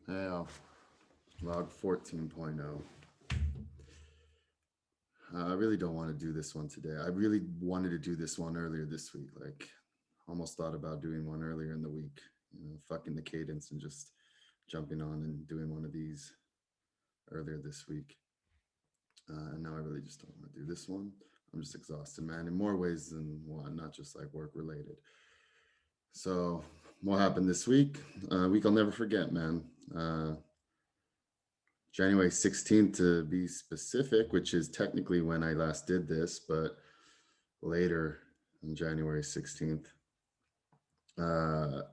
Yeah, log 14.0. I really don't want to do this one today. I really wanted to do this one earlier this week. Like, almost thought about doing one earlier in the week. Fucking the cadence and just jumping on and doing one of these earlier this week. And now I really just don't want to do this one. I'm just exhausted, man, in more ways than one, not just like work related. So, what happened this week? Week I'll never forget, man. Uh, January 16th to be specific, which is technically when I last did this, but later on January 16th, uh,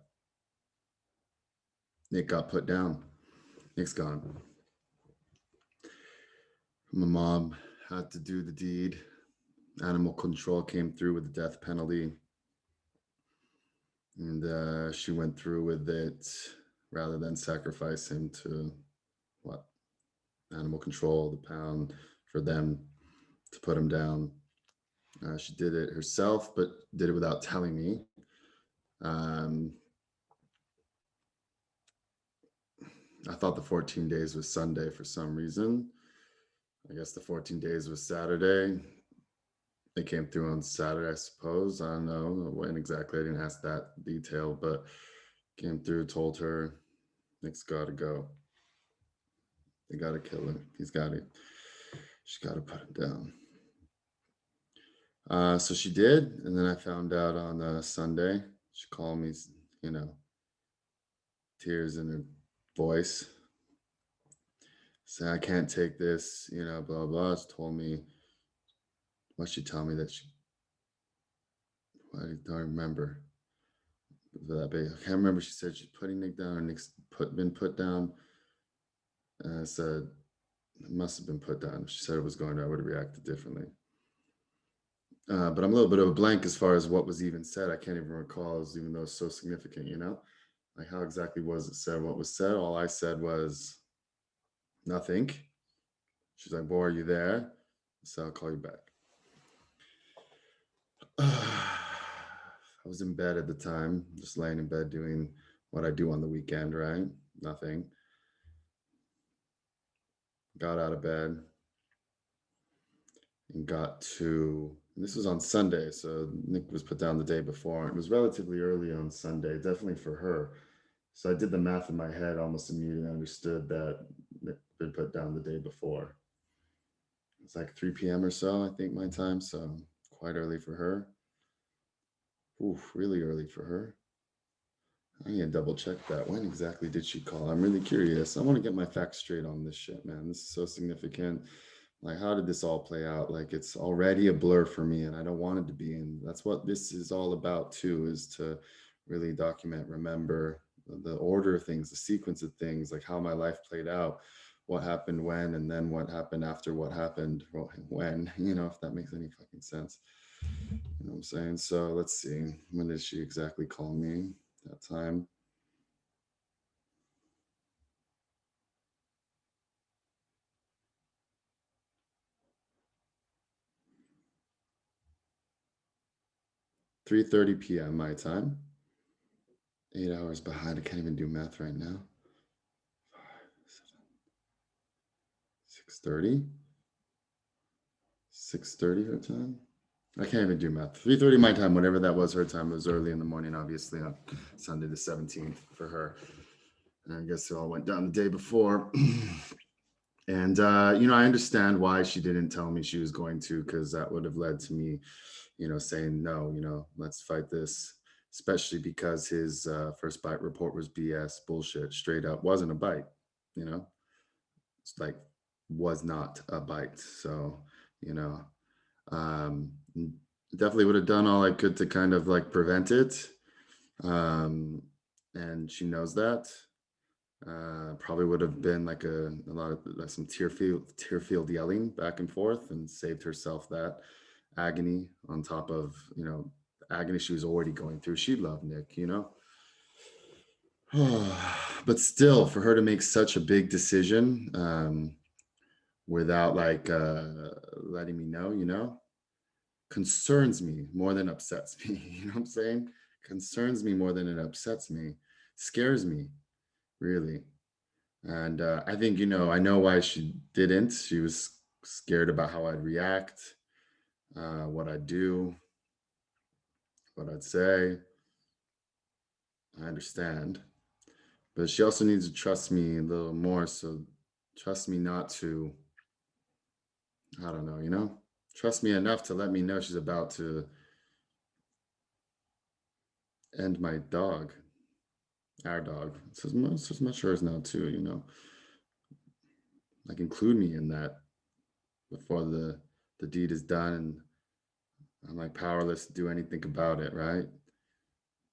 Nick got put down. Nick's gone. My mom had to do the deed. Animal control came through with the death penalty, and she went through with it rather than sacrifice him to what? Animal control, the pound, for them to put him down. She did it herself, but did it without telling me. Um, I thought the 14 days was Sunday for some reason. I guess the 14 days was Saturday. They came through on Saturday, I suppose. I don't know when exactly. I didn't ask that detail, but came through, told her, Nick's got to go. They got to kill him. He's got to, she's got to put him down. So she did. And then I found out on Sunday. She called me, you know, tears in her voice. Saying, I can't take this, blah, blah. She told me, what she tell me that she, I don't remember that big. I can't remember. She said she's putting Nick down or Nick's been put down. And I said, it must have been put down. If she said it was going to, I would have reacted differently. But I'm a little bit of a blank as far as what was even said. I can't even recall, even though it's so significant. Like how exactly was it said? What was said? All I said was nothing. She's like, boy, are you there? So I'll call you back. I was in bed at the time, just laying in bed doing what I do on the weekend, right? Nothing. Got out of bed and got to, and this was on Sunday. So Nick was put down the day before. It was relatively early on Sunday, definitely for her. So I did the math in my head, almost immediately understood that Nick had been put down the day before. It's like 3 p.m. or so, I think, my time. So quite early for her. Oof, really early for her. I need to double check that. When exactly did she call? I'm really curious. I want to get my facts straight on this shit, man. This is so significant. Like, how did this all play out? Like, it's already a blur for me, and I don't want it to be. And that's what this is all about, too, is to really document, remember the order of things, the sequence of things, like how my life played out, what happened when, and then what happened after what happened when, if that makes any fucking sense. You know what I'm saying? So let's see. When did she exactly call me? That time. 3:30 p.m. my time. 8 hours behind. I can't even do math right now. 6:30. 6:30 her time. I can't even do math. 3:30 my time, whatever that was her time. It was early in the morning, obviously on Sunday the 17th for her. And I guess it all went down the day before. And I understand why she didn't tell me she was going to, because that would have led to me, saying no. Let's fight this. Especially because his first bite report was BS bullshit, straight up. Wasn't a bite. You know, it's like was not a bite. So you know, um, definitely would have done all I could to kind of like prevent it. Um, and she knows that. Probably would have been like a lot of like some tear field yelling back and forth and saved herself that agony on top of the agony she was already going through. She loved Nick. But still, for her to make such a big decision without like letting me know, concerns me more than upsets me. You know what I'm saying? Concerns me more than it upsets me. Scares me, really. And I think, I know why she didn't. She was scared about how I'd react, what I'd do, what I'd say. I understand. But she also needs to trust me a little more. So trust me not to, I don't know, trust me enough to let me know she's about to end my dog, our dog. It's as much hers now, too, Like, include me in that before the deed is done and I'm like powerless to do anything about it, right?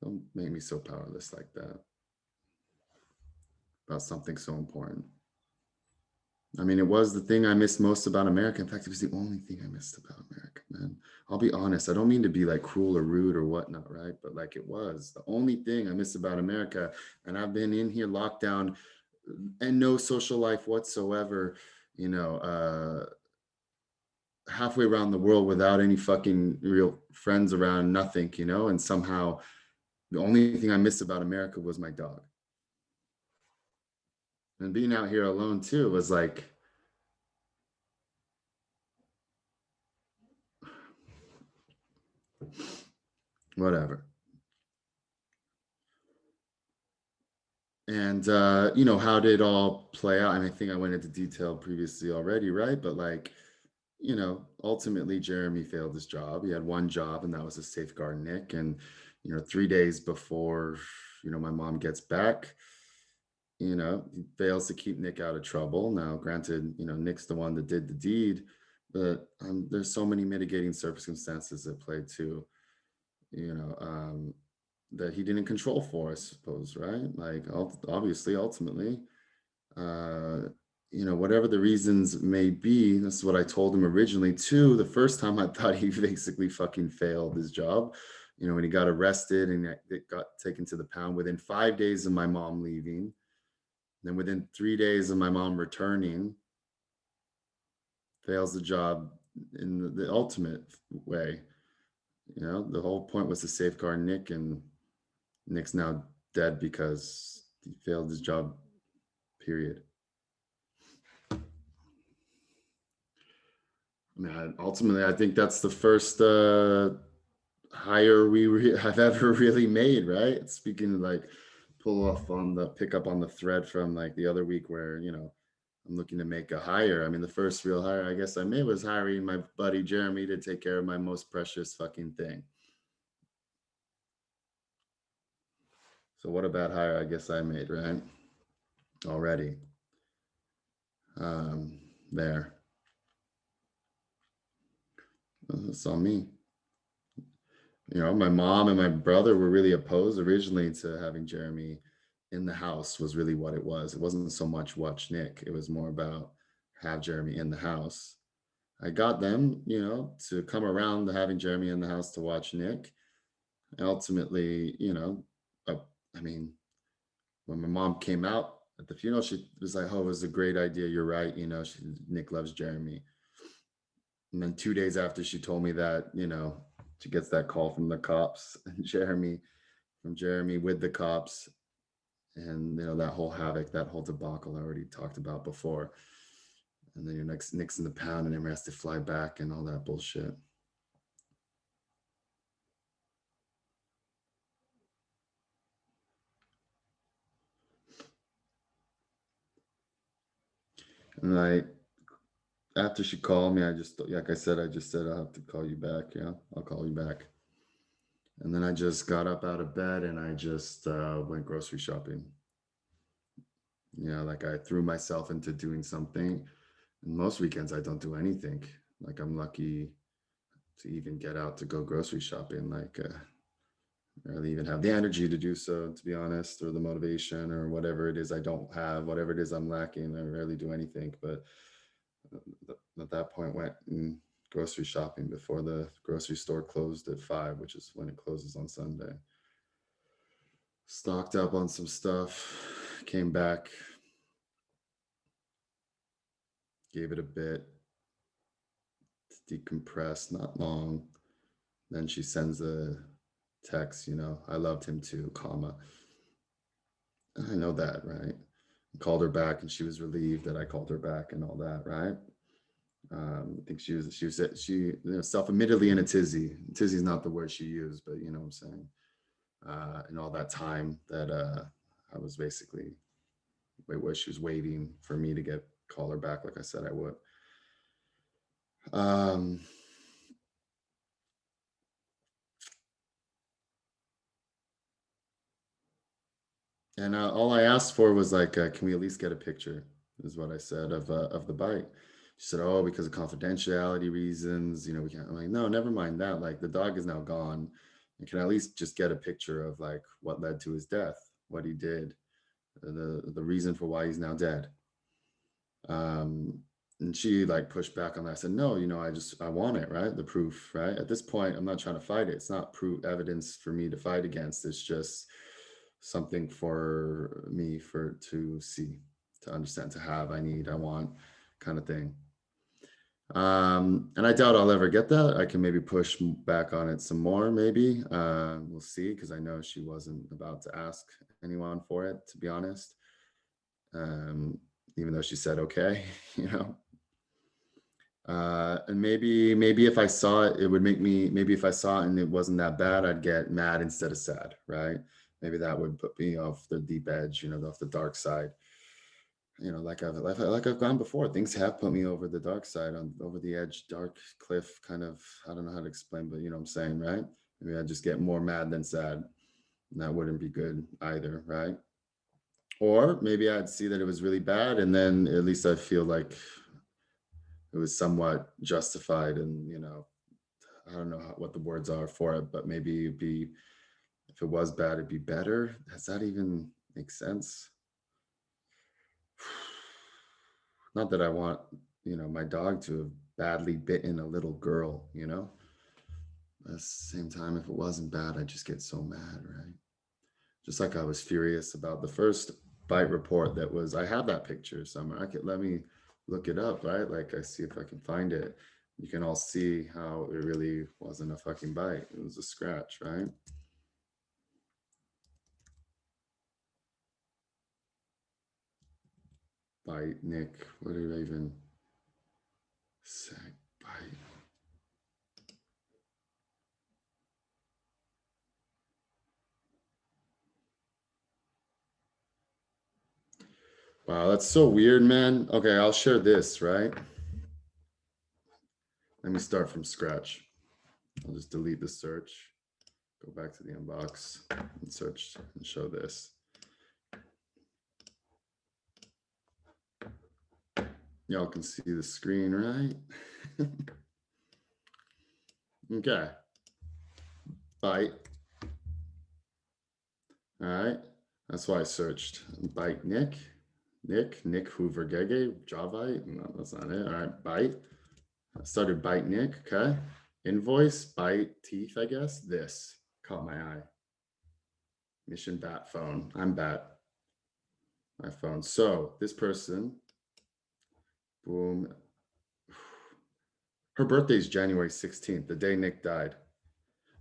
Don't make me so powerless like that about something so important. I mean, it was the thing I missed most about America. In fact, it was the only thing I missed about America, man. I'll be honest. I don't mean to be like cruel or rude or whatnot, right? But like it was the only thing I missed about America. And I've been in here locked down and no social life whatsoever, you know, halfway around the world without any fucking real friends around, nothing, and somehow the only thing I missed about America was my dog. And being out here alone too was like, whatever. And how did it all play out? And I think I went into detail previously already, right? But like, ultimately Jeremy failed his job. He had one job, and that was to safeguard Nick. And 3 days before, my mom gets back, he fails to keep Nick out of trouble. Now, granted, Nick's the one that did the deed, but there's so many mitigating circumstances at play too. You know, that he didn't control for, I suppose, right? Like, obviously, ultimately, uh, whatever the reasons may be, this is what I told him originally too. The first time I thought he basically fucking failed his job, when he got arrested and it got taken to the pound within 5 days of my mom leaving. Then within 3 days of my mom returning, fails the job in the ultimate way. The whole point was to safeguard Nick, and Nick's now dead because he failed his job, period. Ultimately, I think that's the first hire have ever really made, right? Speaking of like pick up on the thread from like the other week where, I'm looking to make a hire. I mean, the first real hire I guess I made was hiring my buddy Jeremy to take care of my most precious fucking thing. So what a bad hire I guess I made, right? Already. Um, there. That's on me. My mom and my brother were really opposed originally to having Jeremy in the house, was really what it was. It wasn't so much watch Nick, it was more about have Jeremy in the house. I got them, to come around to having Jeremy in the house to watch Nick. And ultimately, uh, I mean, when my mom came out at the funeral, she was like, "Oh, it was a great idea. You're right. Nick loves Jeremy." And then 2 days after she told me that, she gets that call from the cops and Jeremy with the cops, and that whole havoc, that whole debacle I already talked about before. And then your next Nick's in the pound and everyone has to fly back and all that bullshit. And after she called me, like I said, I just said, I'll have to call you back. Yeah, I'll call you back. And then I just got up out of bed and I just went grocery shopping. Like I threw myself into doing something. And most weekends, I don't do anything. Like I'm lucky to even get out to go grocery shopping. Like, I really even have the energy to do so, to be honest, or the motivation or whatever it is I don't have, whatever it is I'm lacking. I rarely do anything. But at that point, went and grocery shopping before the grocery store closed at 5, which is when it closes on Sunday. Stocked up on some stuff, came back, gave it a bit to decompress, not long. Then she sends a text, I loved him too, comma. I know that, right? Called her back, and she was relieved that I called her back and all that, right? I think self-admittedly in a tizzy. Tizzy's not the word she used, but you know what I'm saying. And all that time that I was basically where she was waiting for me to call her back, like I said I would. Um, and all I asked for was like, can we at least get a picture? Is what I said of the bite. She said, "Oh, because of confidentiality reasons, we can't." I'm like, "No, never mind that. Like, the dog is now gone. You can at least just get a picture of like what led to his death, what he did, the reason for why he's now dead." Um, and she like pushed back on that. I said, "No, I want it, right? The proof, right? At this point, I'm not trying to fight it. It's not proof evidence for me to fight against. It's just something for me to see, to understand, to have, I want kind of thing." And I doubt I'll ever get that. I can maybe push back on it some more, maybe. We'll see, because I know she wasn't about to ask anyone for it, to be honest. Um, Even though she said okay, you know. And maybe if I saw it, it would make me. Maybe if I saw it and it wasn't that bad, I'd get mad instead of sad, right? Maybe that would put me off the deep edge, off the dark side. Like I've gone before. Things have put me over the dark side, on over the edge, dark cliff, kind of. I don't know how to explain, but you know what I'm saying, right? Maybe I just get more mad than sad, and that wouldn't be good either, right? Or maybe I'd see that it was really bad, and then at least I feel like it was somewhat justified, and I don't know what the words are for it, but maybe it'd be, if it was bad, it'd be better. Does that even make sense? Not that I want, my dog to have badly bitten a little girl, At the same time, if it wasn't bad, I'd just get so mad, right? Just like I was furious about the first bite report that was, I have that picture somewhere. Let me look it up, right? Like, I see if I can find it. You can all see how it really wasn't a fucking bite. It was a scratch, right? Bite, Nick. What did I even say? Bite. Wow, that's so weird, man. Okay, I'll share this, right? Let me start from scratch. I'll just delete the search, go back to the inbox and search and show this. Y'all can see the screen, right? Okay. Bite. All right. That's why I searched bite Nick. Nick Hoover Gege, Javite. No, that's not it. All right. Bite. I started bite Nick. Okay. Invoice, bite teeth, I guess. This caught my eye. Mission Bat phone. I'm Bat. My phone. So this person, boom. Her birthday is January 16th, the day Nick died.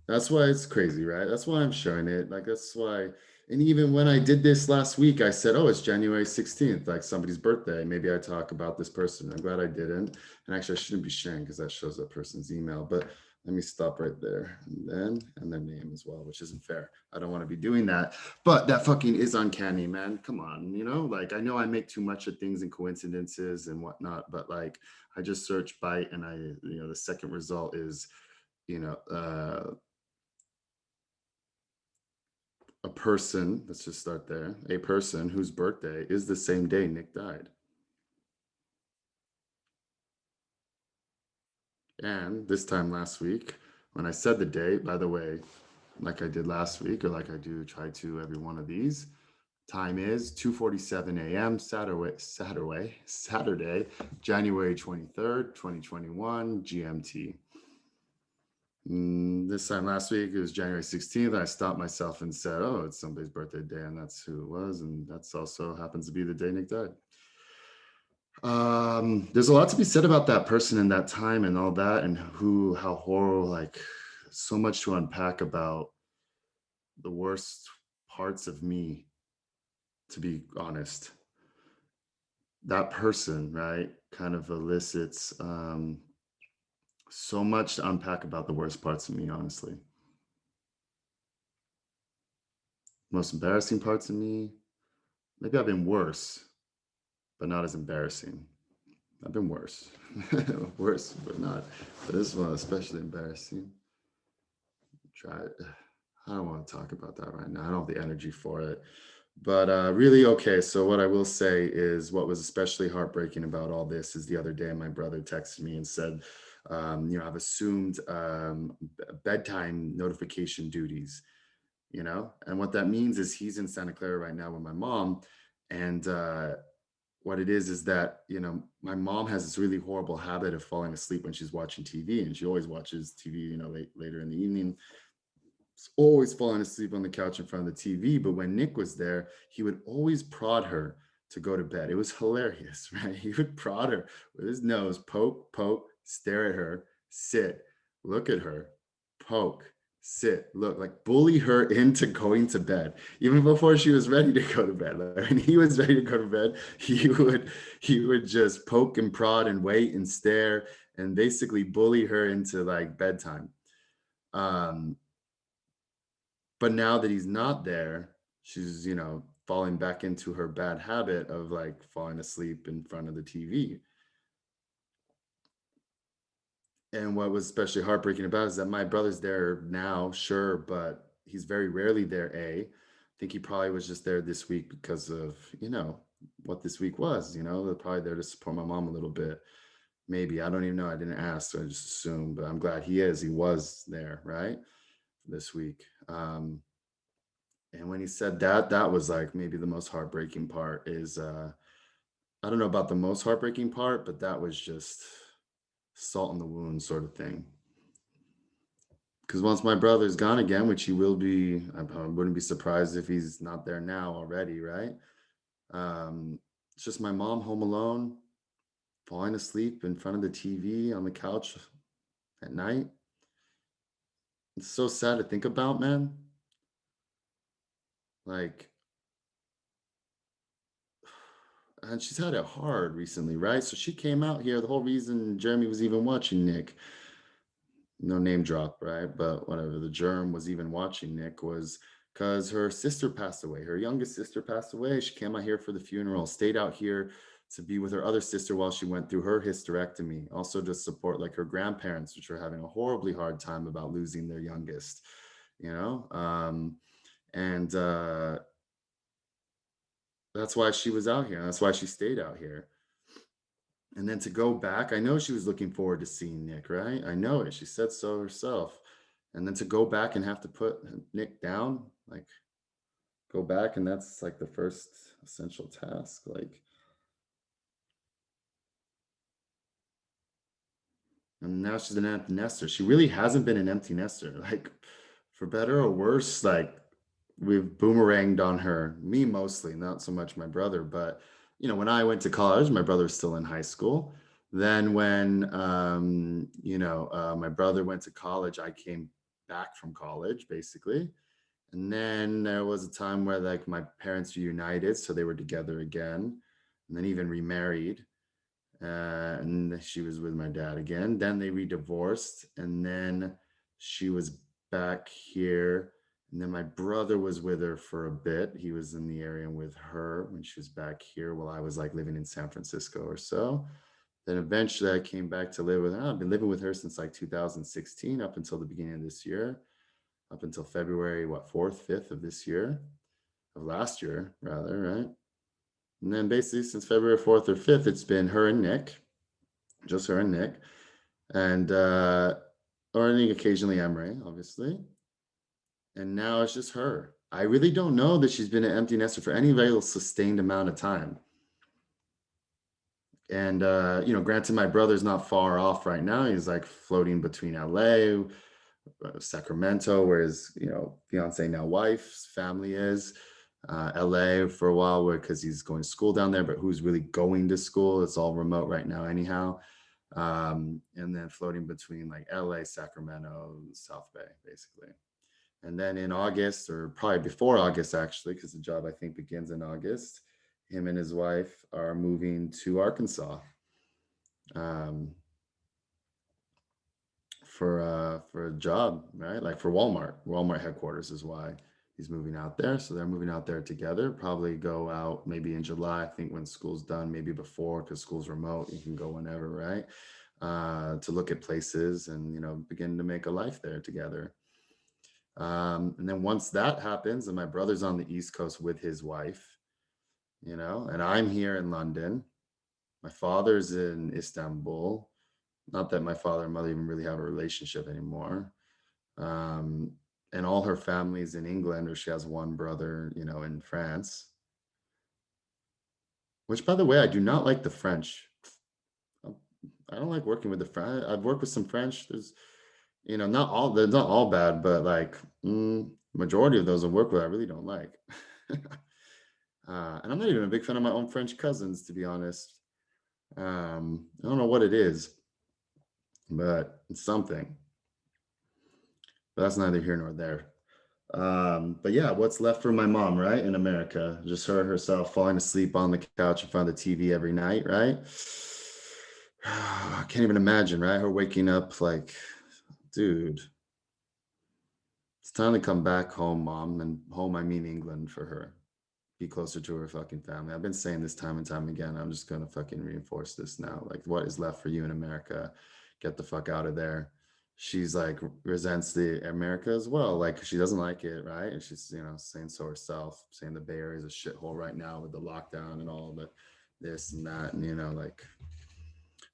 That's why it's crazy, right? That's why I'm showing it. Like, that's why. And even when I did this last week, I said, "Oh, it's January 16th, like somebody's birthday. Maybe I talk about this person." I'm glad I didn't. And actually, I shouldn't be sharing because that shows that person's email. But let me stop right there. And their name as well, which isn't fair. I don't want to be doing that. But that fucking is uncanny, man. Come on, Like, I know I make too much of things and coincidences and whatnot, but like, I just search bite, and the second result is, you know, uh, a person, let's just start there, a person whose birthday is the same day Nick died. And this time last week, when I said the date, by the way, like I did last week, or like I do try to every one of these, time is 2:47 a.m. Saturday, January 23rd, 2021, GMT. This time last week, it was January 16th. I stopped myself and said, "Oh, it's somebody's birthday day," and that's who it was. And that's also happens to be the day Nick died. There's a lot to be said about that person and that time and all that, and how horrible, like, so much to unpack about the worst parts of me, to be honest. that person, right, kind of elicits so much to unpack about the worst parts of me, honestly. Most embarrassing parts of me, maybe I've been worse, but not as embarrassing. I've been worse. Worse, but not. But this one, especially embarrassing. Try it. I don't want to talk about that right now. I don't have the energy for it. But really, okay. So, what I will say is what was especially heartbreaking about all this is the other day, my brother texted me and said, I've assumed bedtime notification duties, and what that means is he's in Santa Clara right now with my mom. And what it is that my mom has this really horrible habit of falling asleep when she's watching TV, and she always watches TV later in the evening, always falling asleep on the couch in front of the TV. But when Nick was there, he would always prod her to go to bed. It was hilarious, right? He would prod her with his nose, poke, poke, stare at her, sit, look at her, poke, sit, look, like bully her into going to bed, even before she was ready to go to bed. Like, when he was ready to go to bed, he would just poke and prod and wait and stare and basically bully her into like bedtime. Um, but now that he's not there, she's, falling back into her bad habit of like falling asleep in front of the TV. And what was especially heartbreaking about it is that my brother's there now, sure, but he's very rarely there. I think he probably was just there this week because of, what this week was, they're probably there to support my mom a little bit. Maybe. I don't even know. I didn't ask, so I just assumed, but I'm glad he was there, right? This week. And when he said that, that was like maybe the most heartbreaking part is I don't know about the most heartbreaking part, but that was just salt in the wound sort of thing. Because once my brother's gone again, which he will be, I wouldn't be surprised if he's not there now already, right? It's just my mom home alone, falling asleep in front of the TV on the couch at night. It's so sad to think about, man. Like, and she's had it hard recently, right? So she came out here. The whole reason Jeremy was even watching Nick, no name drop, right? But whatever, the germ was even watching Nick was because her sister passed away. Her youngest sister passed away. She came out here for the funeral, stayed out here to be with her other sister while she went through her hysterectomy. Also to support like her grandparents, which are having a horribly hard time about losing their youngest, you know? And That's why she was out here. That's why she stayed out here. And then to go back, I know she was looking forward to seeing Nick, right? I know it. She said so herself. And then to go back and have to put Nick down, like go back, and that's like the first essential task. Like, and now she's an empty nester. She really hasn't been an empty nester. Like, for better or worse, like we've boomeranged on her, me mostly, not so much my brother, but when I went to college, my brother was still in high school. Then when my brother went to college, I came back from college basically. And then there was a time where like my parents reunited, so they were together again, and then even remarried. And she was with my dad again. Then they re-divorced, and then she was back here. And then my brother was with her for a bit. He was in the area with her when she was back here while I was like living in San Francisco or so. Then eventually I came back to live with her. I've been living with her since like 2016 up until the beginning of this year, up until February, what, 4th, 5th of this year, of last year, rather, right? And then basically since February 4th or 5th, it's been her and Nick, just her and Nick, and or I think occasionally Emery, obviously. And now it's just her. I really don't know that she's been an empty nester for any real sustained amount of time. And granted, my brother's not far off right now. He's like floating between LA, Sacramento, where his fiance now wife's family is. LA for a while, because he's going to school down there, but who's really going to school? It's all remote right now, anyhow. And then floating between like LA, Sacramento, South Bay, basically. And then in August, or probably before August, actually, because the job I think begins in August, him and his wife are moving to Arkansas, um, for a job, right? Like for Walmart. Walmart headquarters is why he's moving out there. So they're moving out there together. Probably go out maybe in July. I think when school's done, maybe before, because school's remote. You can go whenever, right? To look at places and begin to make a life there together. And then once that happens, and my brother's on the East Coast with his wife, and I'm here in London. My father's in Istanbul. Not that my father and mother even really have a relationship anymore. Um, and all her family's in England, or she has one brother, in France. Which, by the way, I do not like the French. Um, I don't like working with the French. I've worked with some French. They're not all bad, but like majority of those I work with, I really don't like. And I'm not even a big fan of my own French cousins, to be honest. I don't know what it is, but it's something. But that's neither here nor there. But yeah, what's left for my mom, right? In America, just her herself falling asleep on the couch in front of the TV every night, right? I can't even imagine, right? Her waking up like, dude, it's time to come back home, mom. And home, I mean England for her. Be closer to her fucking family. I've been saying this time and time again. I'm just gonna fucking reinforce this now. Like, what is left for you in America? Get the fuck out of there. She's like resents the America as well. Like she doesn't like it, right? And she's saying so herself, saying the Bay Area is a shithole right now with the lockdown and all the this and that, and like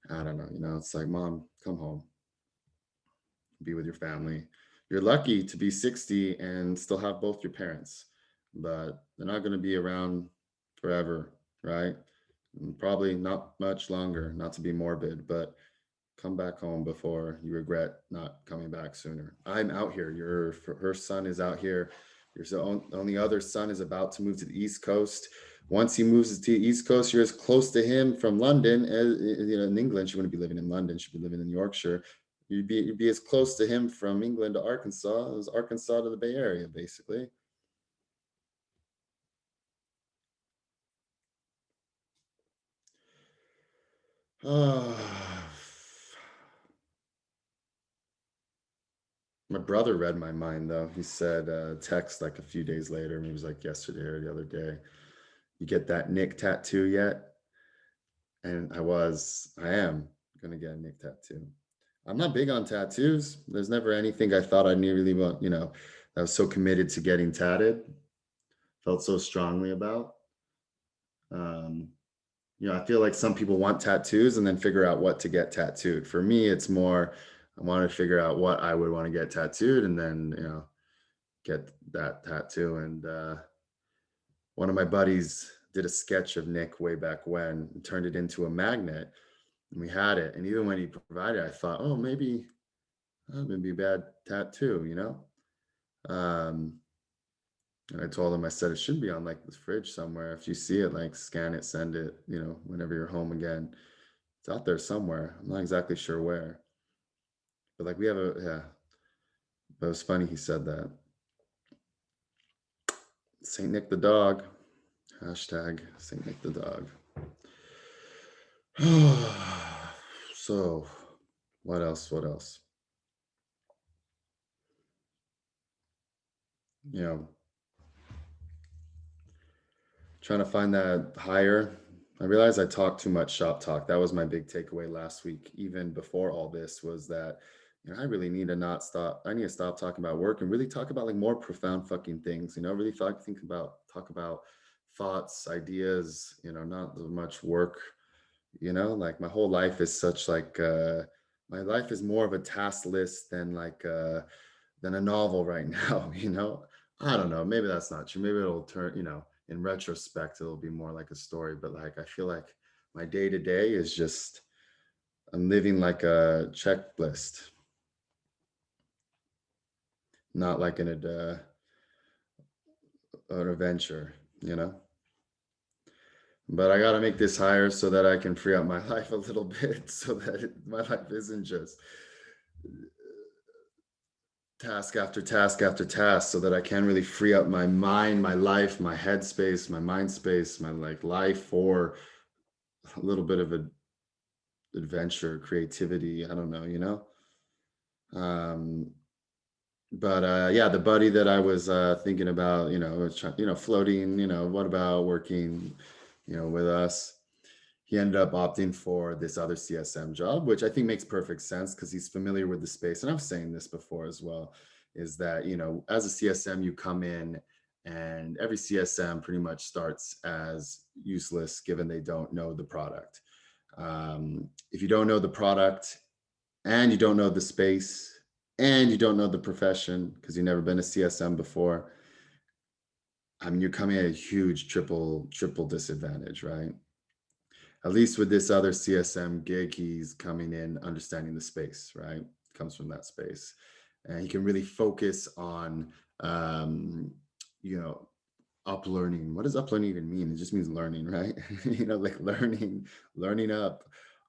I don't know. It's like, mom, come home, be with your family. You're lucky to be 60 and still have both your parents, but they're not going to be around forever, right? And probably not much longer, not to be morbid, but come back home before you regret not coming back sooner. I'm out here. Her son is out here. Only other son is about to move to the East Coast. Once he moves to the East Coast, you're as close to him from London as in England. She wouldn't be living in London. She'd be living in Yorkshire. You'd be as close to him from England to Arkansas as Arkansas to the Bay Area, basically. My brother read my mind though. He said text like a few days later, maybe it was like yesterday or the other day. You get that Nick tattoo yet? And I am gonna get a Nick tattoo. I'm not big on tattoos. There's never anything I thought I really want, I was so committed to getting tatted, felt so strongly about. Um, I feel like some people want tattoos and then figure out what to get tattooed. For me, it's more I want to figure out what I would want to get tattooed and then, get that tattoo. And one of my buddies did a sketch of Nick way back when and turned it into a magnet. And we had it. And even when he provided, I thought, oh, maybe that would be a bad tattoo. Um, and I told him, I said, it should be on like the fridge somewhere. If you see it, like scan it, send it, whenever you're home again. It's out there somewhere. I'm not exactly sure where. But like we have yeah. But it was funny he said that. Saint Nick the dog. Hashtag Saint Nick the dog. So, what else? What else? You know, trying to find that higher. I realized I talked too much shop talk. That was my big takeaway last week, even before all this, was that I really need to not stop. I need to stop talking about work and really talk about like more profound fucking things. Really talk about thoughts, ideas. Not so much work. Like my whole life is such like my life is more of a task list than a novel right now. I don't know, maybe that's not true. Maybe it'll turn, in retrospect it'll be more like a story, but like I feel like my day to day is just I'm living like a checklist, not like an adventure, you know but I got to make this higher so that I can free up my life a little bit so that my life isn't just task after task after task so that I can really free up my mind, my life, my headspace, my mind space, my like life for a little bit of a adventure, creativity. I don't know, you know? Um, but yeah, the buddy that I was thinking about, floating, what about working, with us? He ended up opting for this other CSM job, which I think makes perfect sense because he's familiar with the space. And I was saying this before as well, is that, as a CSM, you come in and every CSM pretty much starts as useless given they don't know the product. If you don't know the product and you don't know the space and you don't know the profession because you've never been a CSM before, I mean, you're coming at a huge triple disadvantage, right? At least with this other CSM gig, he's coming in understanding the space, right? Comes from that space. And he can really focus on, um, you know, up learning. What does up learning even mean? It just means learning, right? Like learning up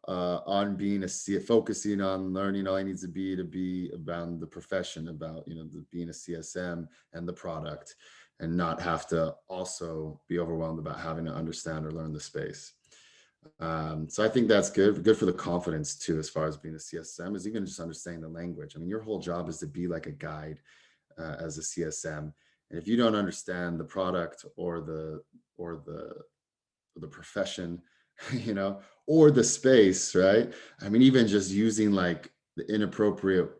on being focusing on learning all he needs to be about the profession, about, being a CSM and the product, and not have to also be overwhelmed about having to understand or learn the space. So I think that's good for the confidence too, as far as being a CSM, is even just understanding the language. I mean, your whole job is to be like a guide as a CSM. And if you don't understand the product or the profession, you know, or the space, right? I mean, even just using like the inappropriate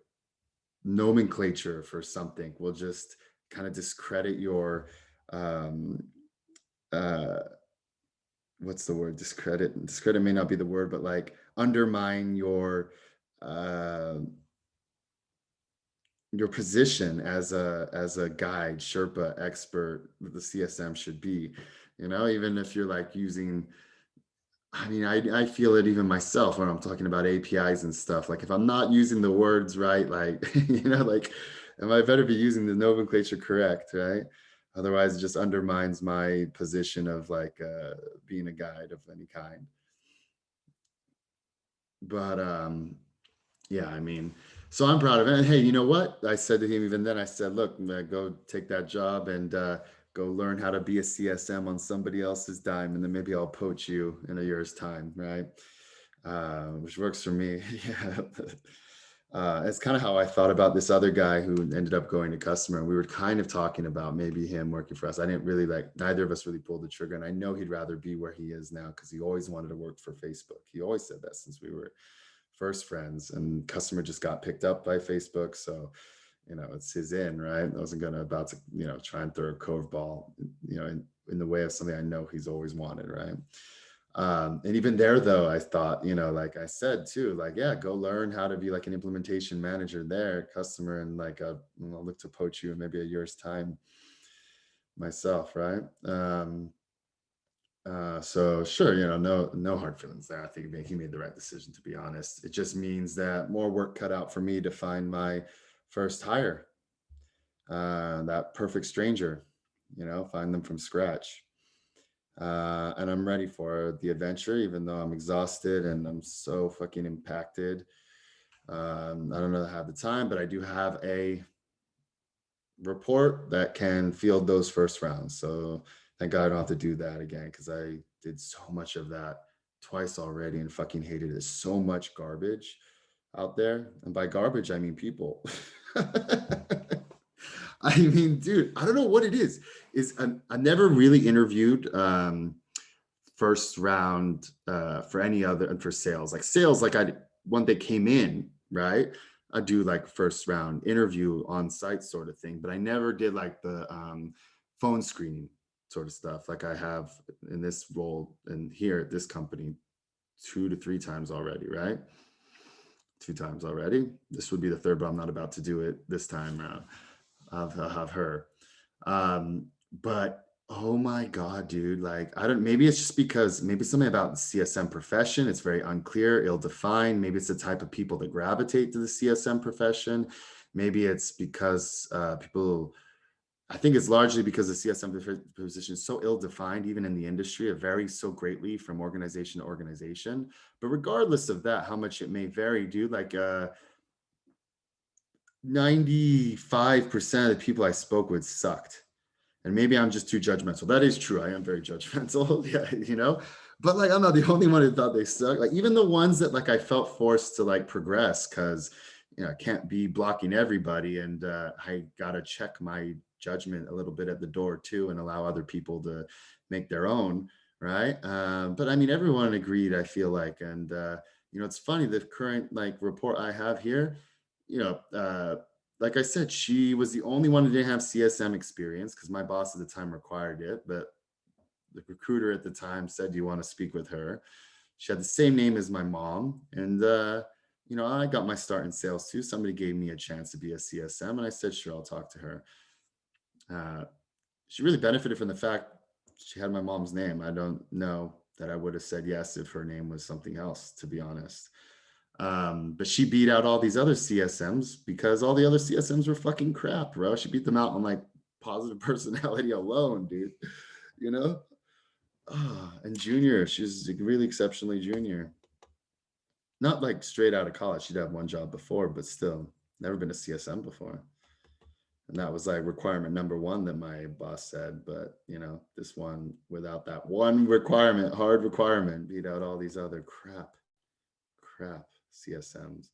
nomenclature for something will just kind of discredit your um uh what's the word? Discredit may not be the word, but like undermine uh your position as a guide, Sherpa, expert that the CSM should be. Even if you're like using, I mean, I feel it even myself when I'm talking about APIs and stuff. Like if I'm not using the words right, like like am I better be using the nomenclature correct, right? Otherwise, it just undermines my position of like being a guide of any kind. But yeah, I mean, so I'm proud of it. And hey, you know what? I said to him even then, I said, look, go take that job and go learn how to be a CSM on somebody else's dime, and then maybe I'll poach you in a year's time, right? Which works for me. Yeah. It's kind of how I thought about this other guy who ended up going to customer. And we were kind of talking about maybe him working for us. I didn't really like, neither of us really pulled the trigger. And I know he'd rather be where he is now because he always wanted to work for Facebook. He always said that since we were first friends, and customer just got picked up by Facebook. So, it's his in, right? I wasn't gonna about to, try and throw a curveball, in the way of something I know he's always wanted, right? And even there though, I thought, like I said too, like, yeah, go learn how to be like an implementation manager there, customer, and like I'll look to poach you in maybe a year's time myself, right? So sure, no hard feelings there. I think he made the right decision, to be honest. It just means that more work cut out for me to find my first hire, that perfect stranger, find them from scratch. And I'm ready for the adventure, even though I'm exhausted and I'm so fucking impacted. I don't know if I have the time, but I do have a report that can field those first rounds. So thank God I don't have to do that again, because I did so much of that twice already and fucking hated it. So much garbage out there. And by garbage, I mean people. I mean, dude, I don't know what it is. I never really interviewed first round for any other, and for sales. Like sales, like when they came in, right? I do like first round interview on site sort of thing, but I never did like the phone screening sort of stuff like I have in this role and here at this company 2 to 3 times already, right? 2 times already. This would be the third, but I'm not about to do it this time around. I'll have her. But oh my God, dude, like I don't, maybe it's just because maybe something about the CSM profession, it's very unclear, ill-defined. Maybe it's the type of people that gravitate to the CSM profession. Maybe it's because people, I think it's largely because the CSM position is so ill-defined, even in the industry. It varies so greatly from organization to organization. But regardless of that, how much it may vary, dude, like 95% of the people I spoke with sucked. And maybe I'm just too judgmental. That is true. I am very judgmental. Yeah, But like I'm not the only one who thought they suck. Like even the ones that like I felt forced to like progress because I can't be blocking everybody. And I gotta check my judgment a little bit at the door too and allow other people to make their own, right? But I mean everyone agreed, I feel like. And it's funny, the current like report I have here, you know, uh like I said, she was the only one who didn't have CSM experience because my boss at the time required it. But the recruiter at the time said, "Do you want to speak with her?" She had the same name as my mom. And, I got my start in sales too. Somebody gave me a chance to be a CSM, and I said, "Sure, I'll talk to her." Uh, she really benefited from the fact she had my mom's name. I don't know that I would have said yes if her name was something else, to be honest. But she beat out all these other CSMs because all the other CSMs were fucking crap, bro. She beat them out on like positive personality alone, dude. You know? And junior, she's really exceptionally junior. Not like straight out of college. She'd had one job before, but still never been a CSM before. And that was like requirement number one that my boss said. But this one without that one requirement, hard requirement, beat out all these other crap CSMs.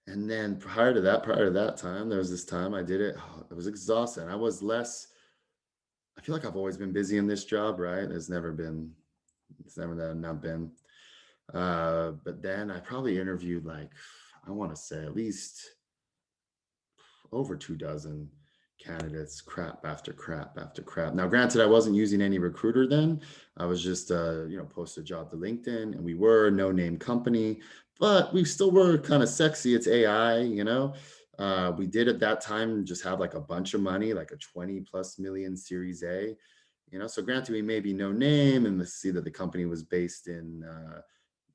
And then prior to that time, there was this time I did it. Oh, it was exhausting. I feel like I've always been busy in this job, right? It's never that I've not been. But then I probably interviewed like, I want to say at least over 2 dozen candidates, crap after crap after crap. Now, granted, I wasn't using any recruiter then. I was just, post a job to LinkedIn, and we were a no-name company, but we still were kind of sexy. It's AI. We did at that time just have like a bunch of money, like a 20 plus million Series A. So granted, we may be no name, and let's see that the company was based in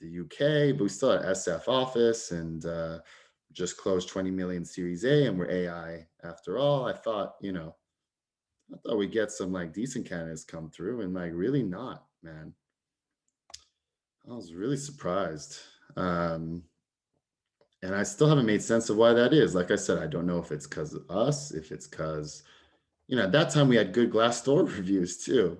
the UK, but we still had SF office and just closed 20 million Series A, and we're AI after all. I thought we'd get some like decent candidates come through, and like really not, man. I was really surprised. Um, and I still haven't made sense of why that is. Like I said, I don't know if it's because of us, if it's because, at that time we had good Glassdoor reviews too.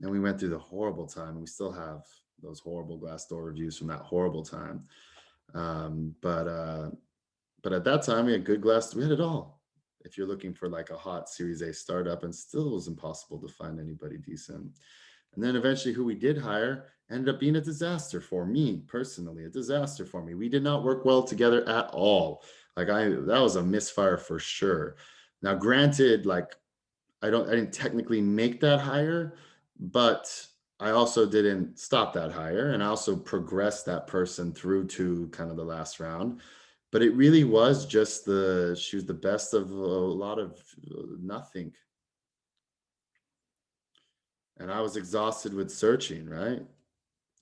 And we went through the horrible time, and we still have those horrible Glassdoor reviews from that horrible time. Um, but uh, but at that time, we had good glass. We had it all. If you're looking for like a hot Series A startup, and still it was impossible to find anybody decent. And then eventually, who we did hire ended up being a disaster for me personally, a disaster for me. We did not work well together at all. That was a misfire for sure. Now, granted, like I didn't technically make that hire, but I also didn't stop that hire, and I also progressed that person through to kind of the last round. But it really was just she was the best of a lot of nothing. And I was exhausted with searching, right?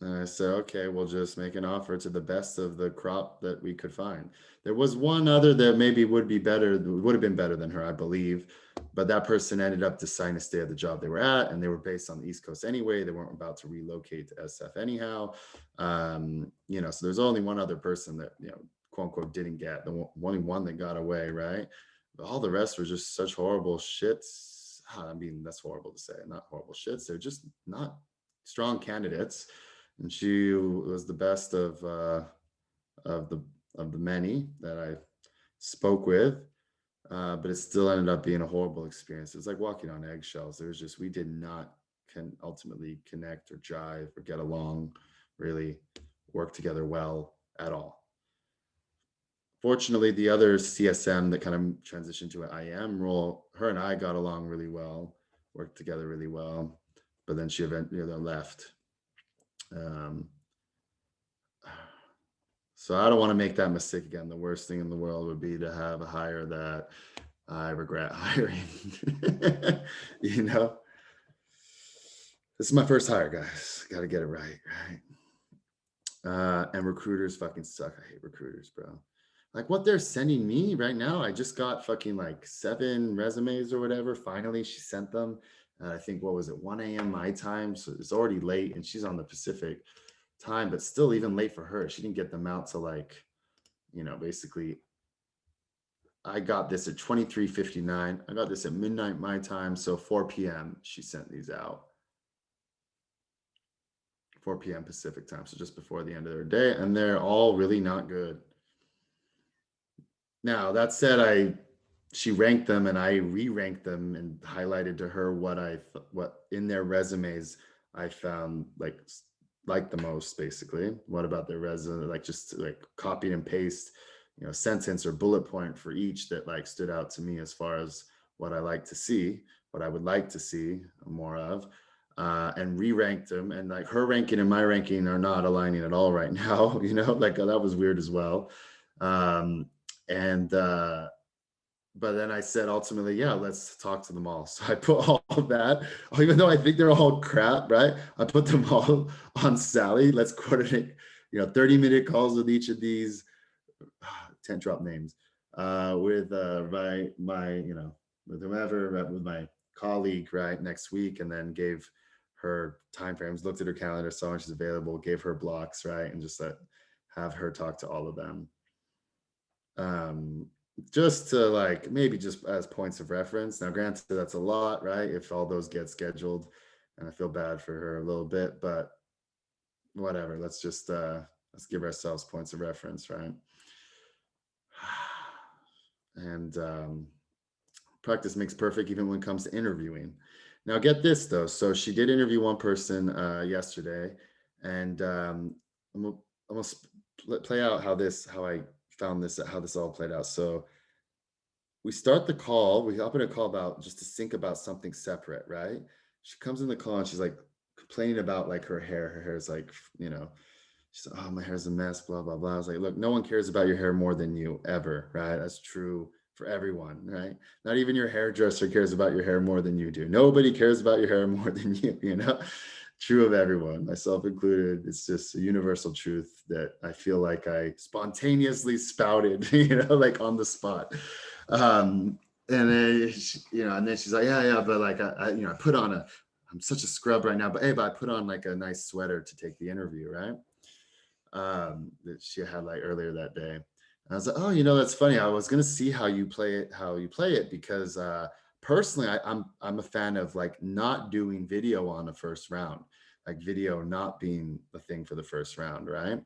And I said, okay, we'll just make an offer to the best of the crop that we could find. There was one other that maybe would have been better than her, I believe. But that person ended up deciding to stay at the job they were at, and they were based on the East Coast anyway. They weren't about to relocate to SF anyhow. So there's only one other person that, quote unquote, didn't get only one that got away, right? But all the rest were just such horrible shits. I mean, that's horrible to say, not horrible shits. They're just not strong candidates, and she was the best of the of the many that I spoke with. But it still ended up being a horrible experience. It's like walking on eggshells. We did not can ultimately connect or jive or get along, really work together well at all. Fortunately, the other CSM that kind of transitioned to an IM role, her and I got along really well, worked together really well, but then she eventually left. Um, so I don't want to make that mistake again. The worst thing in the world would be to have a hire that I regret hiring. you know, this is my first hire, guys. Got to get it right, right? And recruiters fucking suck. I hate recruiters, bro. Like what they're sending me right now, I just got fucking like 7 resumes or whatever. Finally, she sent them. I think, what was it, 1 a.m. my time? So it's already late, and she's on the Pacific time, but still even late for her. She didn't get them out to like, basically I got this at 23:59. I got this at midnight my time, so 4 p.m. she sent these out. 4 p.m. Pacific time, so just before the end of their day, and they're all really not good. Now, that said, I she ranked them and I re-ranked them and highlighted to her what in their resumes I found like the most, basically. What about their resume, like just like copy and paste, sentence or bullet point for each that like stood out to me as far as what I like to see, what I would like to see more of. And re-ranked them, and like her ranking and my ranking are not aligning at all right now. Like that was weird as well. Um, and But then I said ultimately, yeah, let's talk to them all. So I put all of that, even though I think they're all crap, right? I put them all on Sally. Let's coordinate, 30-minute calls with each of these 10 drop names, with with whomever, with my colleague, right, next week, and then gave her timeframes, looked at her calendar, saw when she's available, gave her blocks, right, and just have her talk to all of them. Just to like maybe just as points of reference. Now, granted, that's a lot, right? If all those get scheduled, and I feel bad for her a little bit, but whatever. Let's give ourselves points of reference, right? And practice makes perfect, even when it comes to interviewing. Now, get this though. So she did interview one person yesterday, and I'm gonna, I'm gonna play out how I found this, how this all played out. So we start the call. We open a call about just to think about something separate, right? She comes in the call and she's like complaining about like her hair. Her hair is like, she's like, oh, my hair's a mess, blah, blah, blah. I was like, look, no one cares about your hair more than you ever, right? That's true for everyone, right? Not even your hairdresser cares about your hair more than you do. Nobody cares about your hair more than you. True of everyone, myself included. It's just a universal truth that I feel like I spontaneously spouted, like on the spot. And then, and then she's like, yeah, but like, I put on I'm such a scrub right now, but hey, but I put on like a nice sweater to take the interview, right? That she had like earlier that day. And I was like, oh, that's funny. I was gonna see how you play it, because personally, I'm a fan of like not doing video on the first round, like video not being the thing for the first round, right?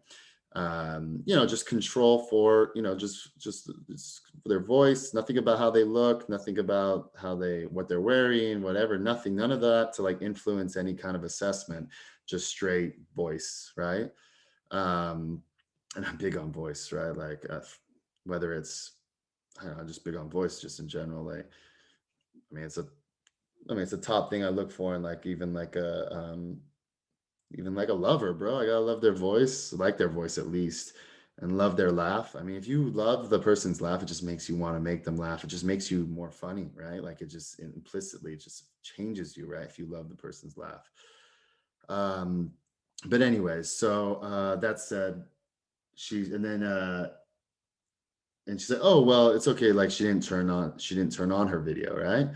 Just control for, just for their voice, nothing about how they look, nothing about what they're wearing, whatever, nothing, none of that to like influence any kind of assessment, just straight voice, right? um and I'm big on voice, right? Like whether it's, I don't know, just big on voice just in general. Like, i mean it's a it's a top thing I look for in like even like a lover, bro. I gotta love their voice, like their voice at least, and love their laugh. I mean, if you love the person's laugh, it just makes you want to make them laugh. It just makes you more funny, right? Like it just implicitly, it just changes you, right? If you love the person's laugh. um but anyways, so that said, and she said, "Oh, well, it's okay. Like she didn't turn on her video, right?"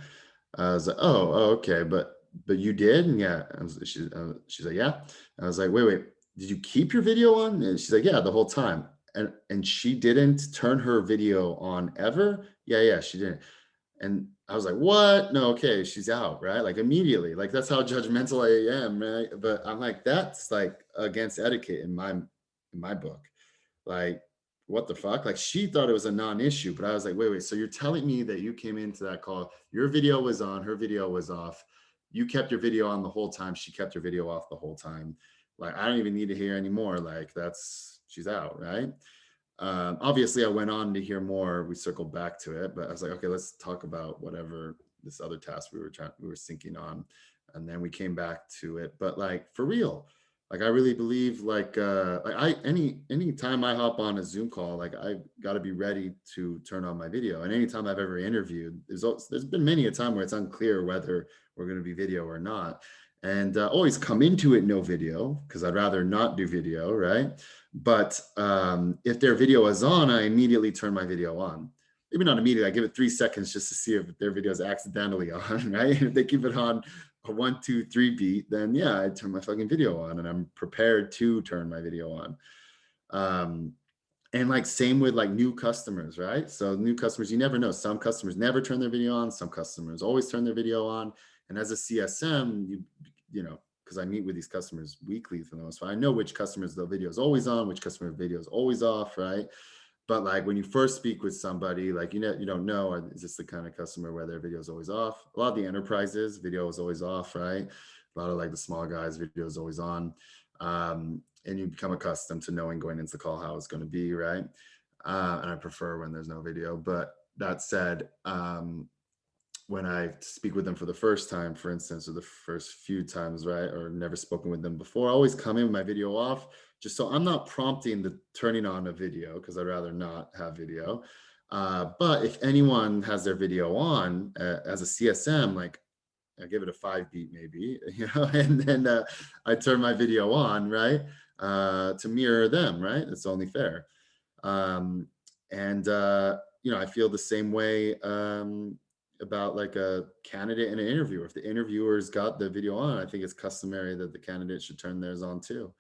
I was like, "Oh, okay, but you did?" And yeah, she's like, "Yeah." And I was like, "Wait, did you keep your video on?" And she's like, "Yeah, the whole time." And she didn't turn her video on ever. Yeah, she didn't. And I was like, "What? No, okay, she's out, right?" Like immediately. Like that's how judgmental I am, right? But I'm like, that's like against etiquette in my book. Like, what the fuck? Like, she thought it was a non-issue, but I was like, wait. So you're telling me that you came into that call, your video was on, her video was off. You kept your video on the whole time. She kept her video off the whole time. Like, I don't even need to hear anymore. Like, she's out, right? Obviously, I went on to hear more. We circled back to it, but I was like, okay, let's talk about whatever this other task we were syncing on, and then we came back to it. But like for real, like I really believe like any time I hop on a Zoom call, like I got to be ready to turn on my video. And anytime I've ever interviewed, there's been many a time where it's unclear whether we're going to be video or not, and always come into it no video because I'd rather not do video, right? But if their video is on, I immediately turn my video on. Maybe not immediately. I give it 3 seconds just to see if their video is accidentally on, right? If they keep it on a 1, 2, 3 beat, then yeah, I turn my fucking video on and I'm prepared to turn my video on. Um, And like same with like new customers, right? So new customers, you never know. Some customers never turn their video on. Some customers always turn their video on. And as a CSM, you know, because I meet with these customers weekly for the most part, I know which customers the video is always on, which customer video is always off, right? But like when you first speak with somebody, like you don't know, is this the kind of customer where their video is always off? A lot of the enterprises video is always off, right? A lot of like the small guys video is always on. And you become accustomed to knowing going into the call how it's going to be, right? And I prefer when there's no video. But that said, when I speak with them for the first time, for instance, or the first few times, right, or never spoken with them before, I always come in with my video off, just so I'm not prompting the turning on a video because I'd rather not have video. But if anyone has their video on as a CSM, like I give it a 5 beat maybe, you know, and then I turn my video on, right, to mirror them, right? It's only fair. Um, and you know, I feel the same way about like a candidate and an interviewer. If the interviewer's got the video on, I think it's customary that the candidate should turn theirs on too,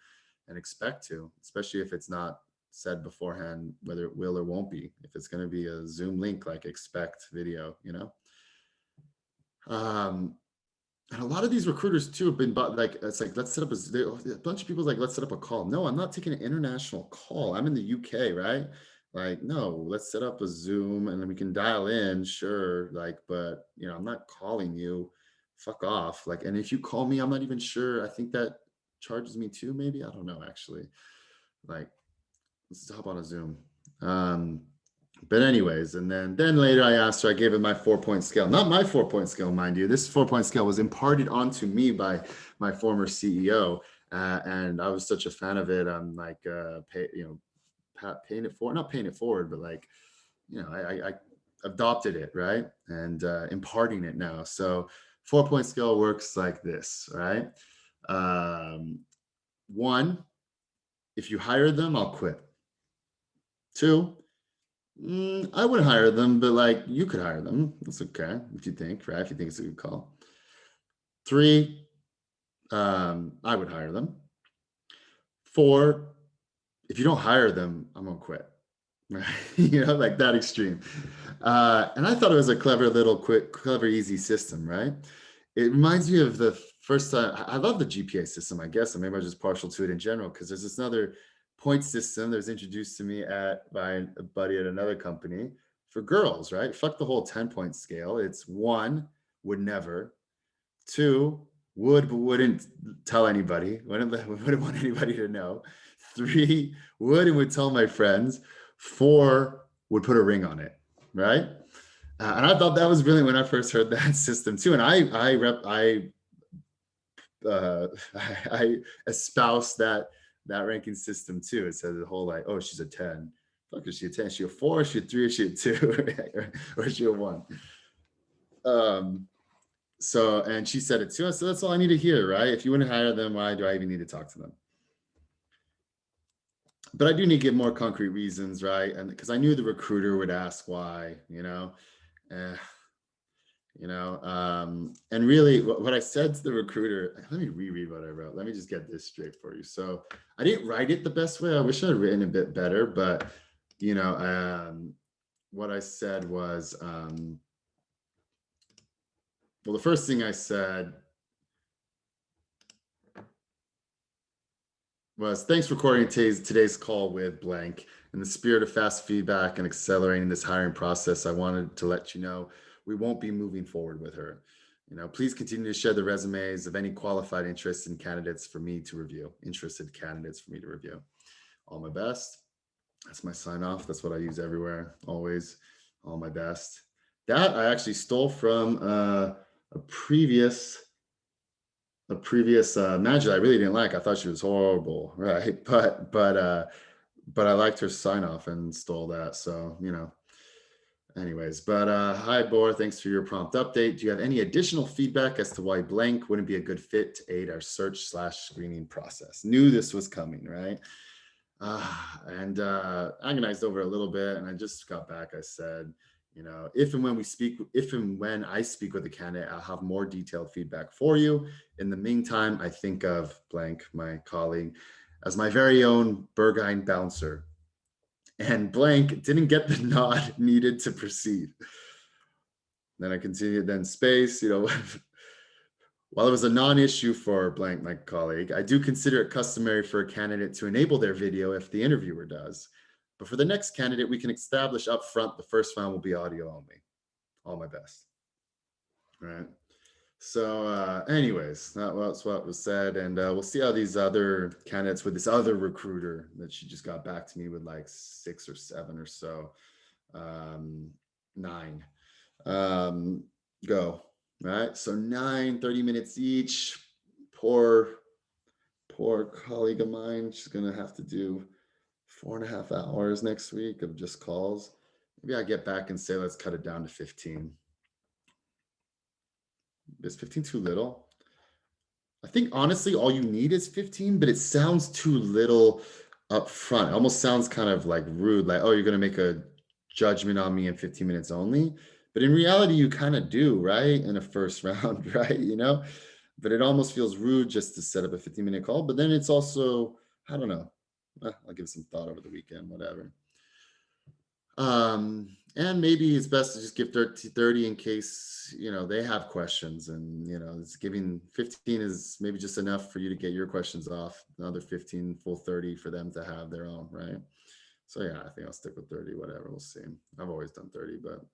and expect to, especially if it's not said beforehand whether it will or won't be. If it's going to be a Zoom link, like expect video, you know. Um, and a lot of these recruiters too have been like, it's like, let's set up a bunch of people like, let's set up a call. No, I'm not taking an international call. I'm in the UK, right? Like, no, let's set up a Zoom and then we can dial in, sure. Like, but you know, I'm not calling you, fuck off. Like, and if you call me, I'm not even sure. I think that charges me too, maybe. I don't know, actually. Like, let's hop on a Zoom. But anyways, and then later I asked her, I gave her my 4-point scale, not my 4-point scale, mind you. This 4-point scale was imparted onto me by my former CEO. And I was such a fan of it. I'm like, paying it forward, not paying it forward, but like, you know, I adopted it, right? And imparting it now. So 4-point scale works like this, right? 1, if you hire them, I'll quit. 2, I would hire them, but like you could hire them. That's okay if you think, right? If you think it's a good call. 3, I would hire them. 4, if you don't hire them, I'm gonna quit. Right? You know, like that extreme. And I thought it was a clever little clever, easy system, right? It reminds me of the first time. I love the GPA system, I guess, and maybe I'm just partial to it in general, because there's this another point system that was introduced to me by a buddy at another company for girls, right? Fuck the whole 10-point scale. It's 1, would never. 2, would but wouldn't tell anybody, wouldn't want anybody to know. 3, would and would tell my friends. 4, would put a ring on it, right? And I thought that was brilliant when I first heard that system too. And I espouse that ranking system too. It says the whole like, oh, she's a 10. Fuck, is she a 10? Is she a 4? Is she a 3? Is she a 2? Or is she a 1? So, and she said it too. So that's all I need to hear, right? If you want to hire them, why do I even need to talk to them? But I do need to get more concrete reasons, right? And because I knew the recruiter would ask why, you know. And really what I said to the recruiter, let me reread what I wrote. Let me just get this straight for you. So I didn't write it the best way. I wish I had written a bit better, but you know, what I said was, well, the first thing I said was, thanks for recording today's call with blank. In the spirit of fast feedback and accelerating this hiring process, I wanted to let you know we won't be moving forward with her. You know, please continue to share the resumes of any qualified interested candidates for me to review. All my best. That's my sign off. That's what I use everywhere, always. All my best. That I actually stole from a previous manager I really didn't like. I thought she was horrible, right? But I liked her sign off and stole that. So, you know, anyways, but hi, Bor. Thanks for your prompt update. Do you have any additional feedback as to why blank wouldn't be a good fit to aid our search/screening process? Knew this was coming, right? And agonized over it a little bit. And I just got back. I said, you know, if and when I speak with a candidate, I'll have more detailed feedback for you. In the meantime, I think of blank, my colleague, as my very own Berghain bouncer. and blank didn't get the nod needed to proceed. Then I continued, then space, while it was a non-issue for blank, my colleague, I do consider it customary for a candidate to enable their video if the interviewer does. But for the next candidate, we can establish up front the first round will be audio only. All my best. All right. So, anyways, that's what was said, and we'll see how these other candidates with this other recruiter that she just got back to me with like 6 or 7 or so, 9, um, go. Right. So 30 minutes each. Poor, poor colleague of mine. She's gonna have to do 4.5 hours next week of just calls. Maybe I get back and say, let's cut it down to 15. Is 15 too little? I think honestly, all you need is 15, but it sounds too little up front. It almost sounds kind of like rude, like, oh, you're going to make a judgment on me in 15 minutes only. But in reality, you kind of do, right? In a first round, right? But it almost feels rude just to set up a 15-minute call. But then it's also, I don't know. I'll give it some thought over the weekend, whatever. And maybe it's best to just give 30 in case, they have questions, and, it's giving 15 is maybe just enough for you to get your questions off. Another 15, full 30 for them to have their own, right? So yeah, I think I'll stick with 30, whatever. We'll see. I've always done 30, but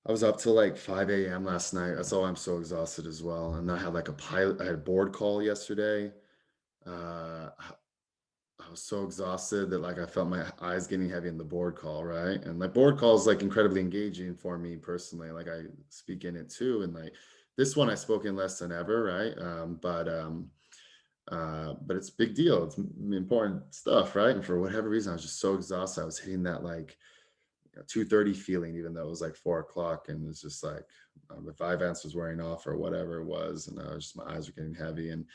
I was up till like 5 a.m. last night. That's all. I'm so exhausted as well. And I had like I had a board call yesterday. I was so exhausted that like I felt my eyes getting heavy in the board call, right? And like board call is like incredibly engaging for me personally. Like I speak in it too. And like this one I spoke in less than ever, right? But it's a big deal. It's important stuff, right? And for whatever reason, I was just so exhausted. I was hitting that like 2:30 feeling, even though it was like 4 o'clock, and it's just like the 5 ounce was wearing off or whatever it was, and I was just my eyes were getting heavy, and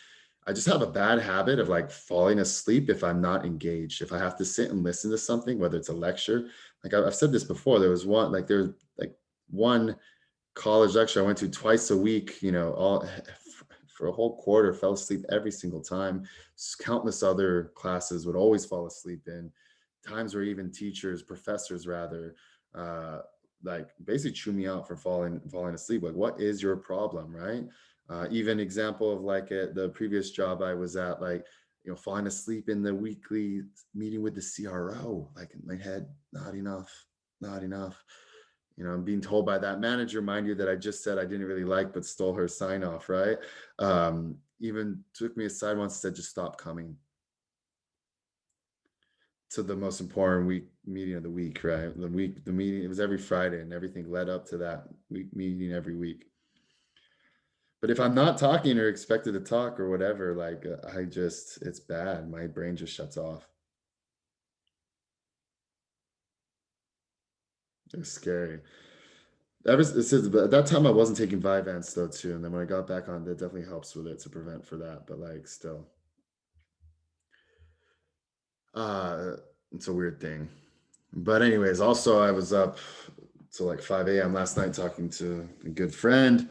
I just have a bad habit of like falling asleep if I'm not engaged. If I have to sit and listen to something, whether it's a lecture, like I've said this before, there was like one college lecture I went to twice a week, all for a whole quarter, fell asleep every single time. Countless other classes would always fall asleep in. Times where even teachers, professors rather, uh, like basically chew me out for falling asleep. Like, what is your problem, right? Even example of like at the previous job I was at, like, falling asleep in the weekly meeting with the CRO, like in my head, not enough, not enough. I'm being told by that manager, mind you, that I just said I didn't really like, but stole her sign off, right? Even took me aside once and said, just stop coming to the most important week meeting of the week, right? The meeting, it was every Friday, and everything led up to that week meeting every week. But if I'm not talking or expected to talk or whatever, like it's bad. My brain just shuts off. It's scary. At that time I wasn't taking Vyvanse though too, and then when I got back on, that definitely helps with it to prevent for that. But like still, uh, it's a weird thing. But anyways, also I was up till like 5 a.m. last night talking to a good friend.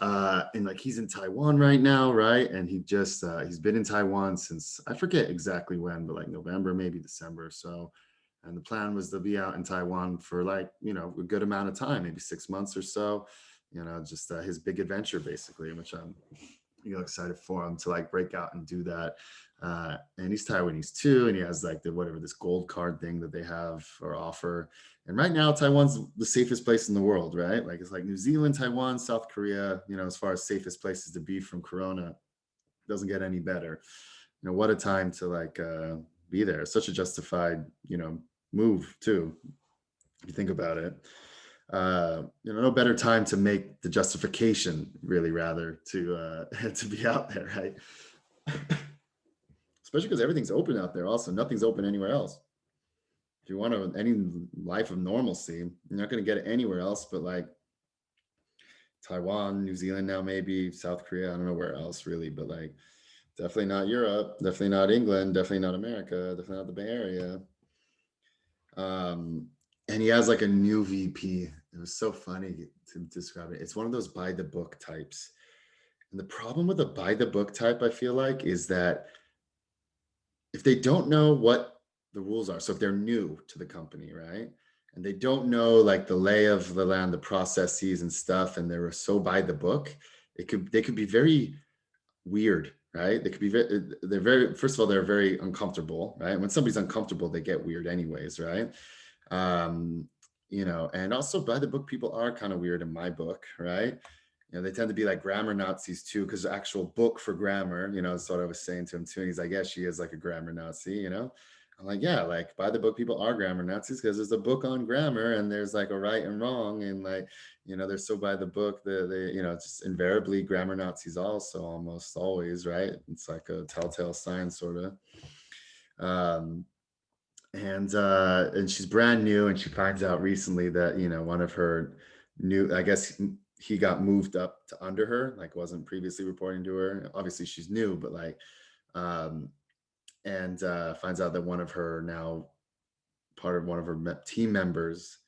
And like he's in Taiwan right now, right? And he's been in Taiwan since I forget exactly when, but like November, maybe December. So, and the plan was to be out in Taiwan for like, a good amount of time, maybe 6 months or so, just his big adventure basically, which I'm excited for him to like break out and do that. And he's Taiwanese too, and he has like this gold card thing that they have or offer. And right now, Taiwan's the safest place in the world, right? Like it's like New Zealand, Taiwan, South Korea. As far as safest places to be from Corona, it doesn't get any better. What a time to like be there. Such a justified, move too, if you think about it. No better time to make the justification, really, rather to to be out there, right? Especially because everything's open out there. Also, nothing's open anywhere else. If you want any life of normalcy, you're not going to get it anywhere else but like Taiwan, New Zealand now, maybe South Korea. I don't know where else really, but like definitely not Europe, definitely not England, definitely not America, definitely not the Bay Area. And he has like a new VP it was so funny to describe it. It's one of those by the book types. And the problem with a by the book type, I feel like, is that if they don't know what the rules are, so if they're new to the company, right? And they don't know like the lay of the land, the processes and stuff, and they're so by the book, they could be very weird, right? They could be they're very, first of all, they're very uncomfortable, right? When somebody's uncomfortable, they get weird anyways, right? Um, and also by the book people are kind of weird in my book, right? They tend to be like grammar Nazis too, because the actual book for grammar, that's what I was saying to him too. And he's like, yeah, she is like a grammar Nazi. I'm like, yeah, like by the book people are grammar Nazis because there's a book on grammar and there's like a right and wrong. And like, they're so by the book that just invariably grammar Nazis also almost always, right? It's like a telltale sign sort of. Um, and she's brand new, and she finds out recently that one of her new, I guess he got moved up to under her, like wasn't previously reporting to her. Obviously she's new, but like and finds out that one of her now part of one of her team members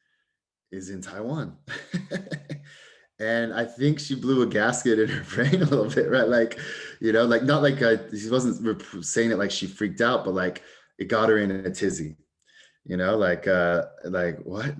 is in Taiwan. And I think she blew a gasket in her brain a little bit, right? Like, like not like she wasn't saying it like she freaked out, but like it got her in a tizzy, like what,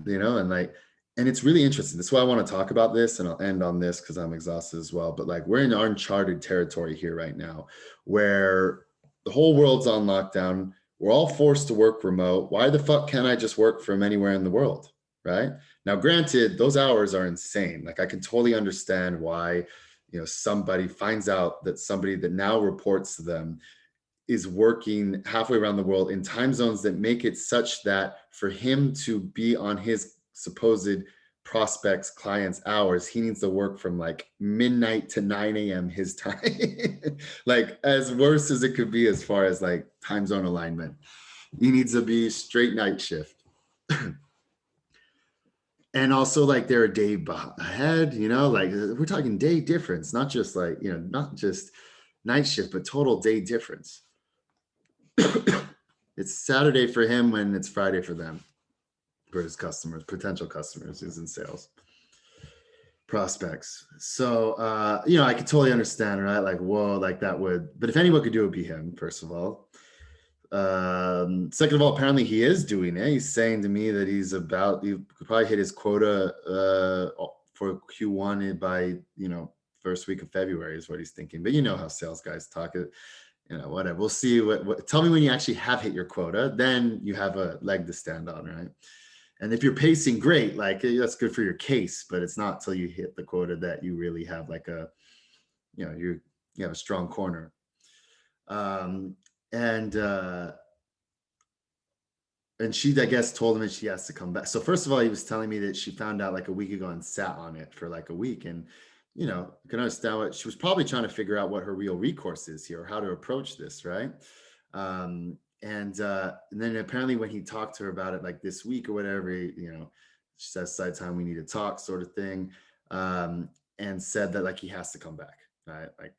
and it's really interesting. That's why I want to talk about this, and I'll end on this because I'm exhausted as well. But like we're in uncharted territory here right now, where the whole world's on lockdown. We're all forced to work remote. Why the fuck can't I just work from anywhere in the world? Right? Now, granted, those hours are insane. Like I can totally understand why, somebody finds out that somebody that now reports to them is working halfway around the world in time zones that make it such that for him to be on his supposed prospects clients hours, he needs to work from like midnight to 9 a.m. his time. Like as worse as it could be as far as like time zone alignment, he needs to be straight night shift. And also like they're a day ahead, like we're talking day difference, not just like, not just night shift, but total day difference. It's Saturday for him when it's Friday for them, for his customers, potential customers, who's in sales, prospects. So, I could totally understand, right? Like, whoa, like that would, but if anyone could do it, would be him, first of all. Second of all, apparently he is doing it. He's saying to me that he could probably hit his quota for Q1 by, first week of February is what he's thinking. But you know how sales guys talk. Whatever. We'll see. Tell me when you actually have hit your quota. Then you have a leg to stand on, right? And if you're pacing great, like that's good for your case, but it's not till you hit the quota that you really have like you have a strong corner. And she, I guess, told him that she has to come back. So first of all, he was telling me that she found out like a week ago and sat on it for like a week. And, you can understand what she was probably trying to figure out what her real recourse is here, or how to approach this, right? And then apparently when he talked to her about it like this week or whatever, she says side time, we need to talk sort of thing. And said that like he has to come back, right? Like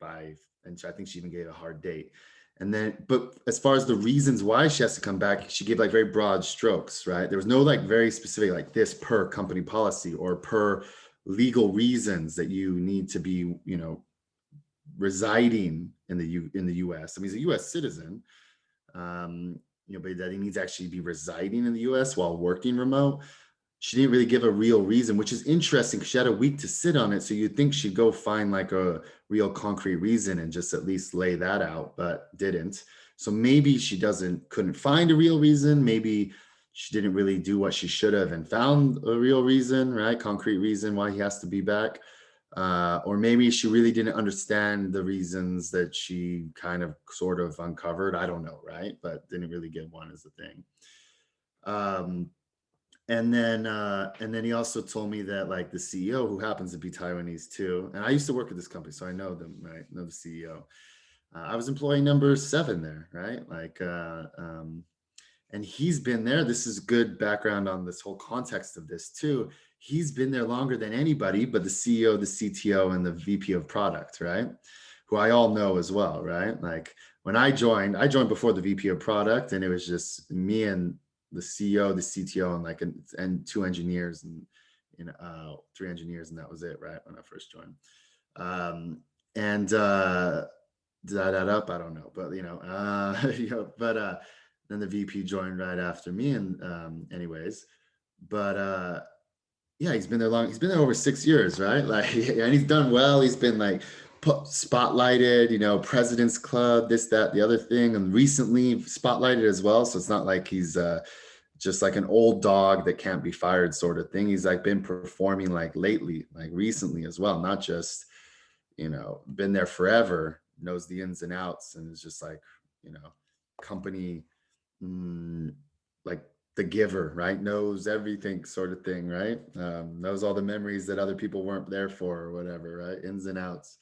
and I think she even gave a hard date. And then, but as far as the reasons why she has to come back, she gave like very broad strokes, right? There was no like very specific, like this per company policy or per legal reasons that you need to be, residing in the U.S. I mean, he's a U.S. citizen, but that he needs to actually be residing in the U.S. while working remote. She didn't really give a real reason, which is interesting because she had a week to sit on it. So you'd think she'd go find like a real concrete reason and just at least lay that out, but didn't. So maybe she couldn't find a real reason. Maybe she didn't really do what she should have and found a real reason, right? Concrete reason why he has to be back. Or maybe she really didn't understand the reasons that she kind of sort of uncovered. I don't know, right? But didn't really give one as a thing. And then he also told me that like the CEO, who happens to be Taiwanese too, and I used to work at this company, so I know them, right? I know the CEO. I was employee number 7 there, right? Like, and he's been there. This is good background on this whole context of this too. He's been there longer than anybody, but the CEO, the CTO, and the VP of product, right? Who I all know as well, right? Like when I joined before the VP of product, and it was just me and the CEO, the CTO, and like and 2 engineers, and three engineers, and that was it, right? When I first joined. And did I add up? I don't know, but but then the VP joined right after me, and anyways, but yeah, he's been there long. He's been there over 6 years, right? Like, and he's done well. He's been like spotlighted, President's Club, this, that, the other thing, and recently spotlighted as well. So it's not like he's just like an old dog that can't be fired sort of thing. He's like been performing like lately, like recently as well, not just, been there forever, knows the ins and outs, and is just like, company, like the giver, right? Knows everything sort of thing, right? Knows all the memories that other people weren't there for or whatever, right? Ins and outs.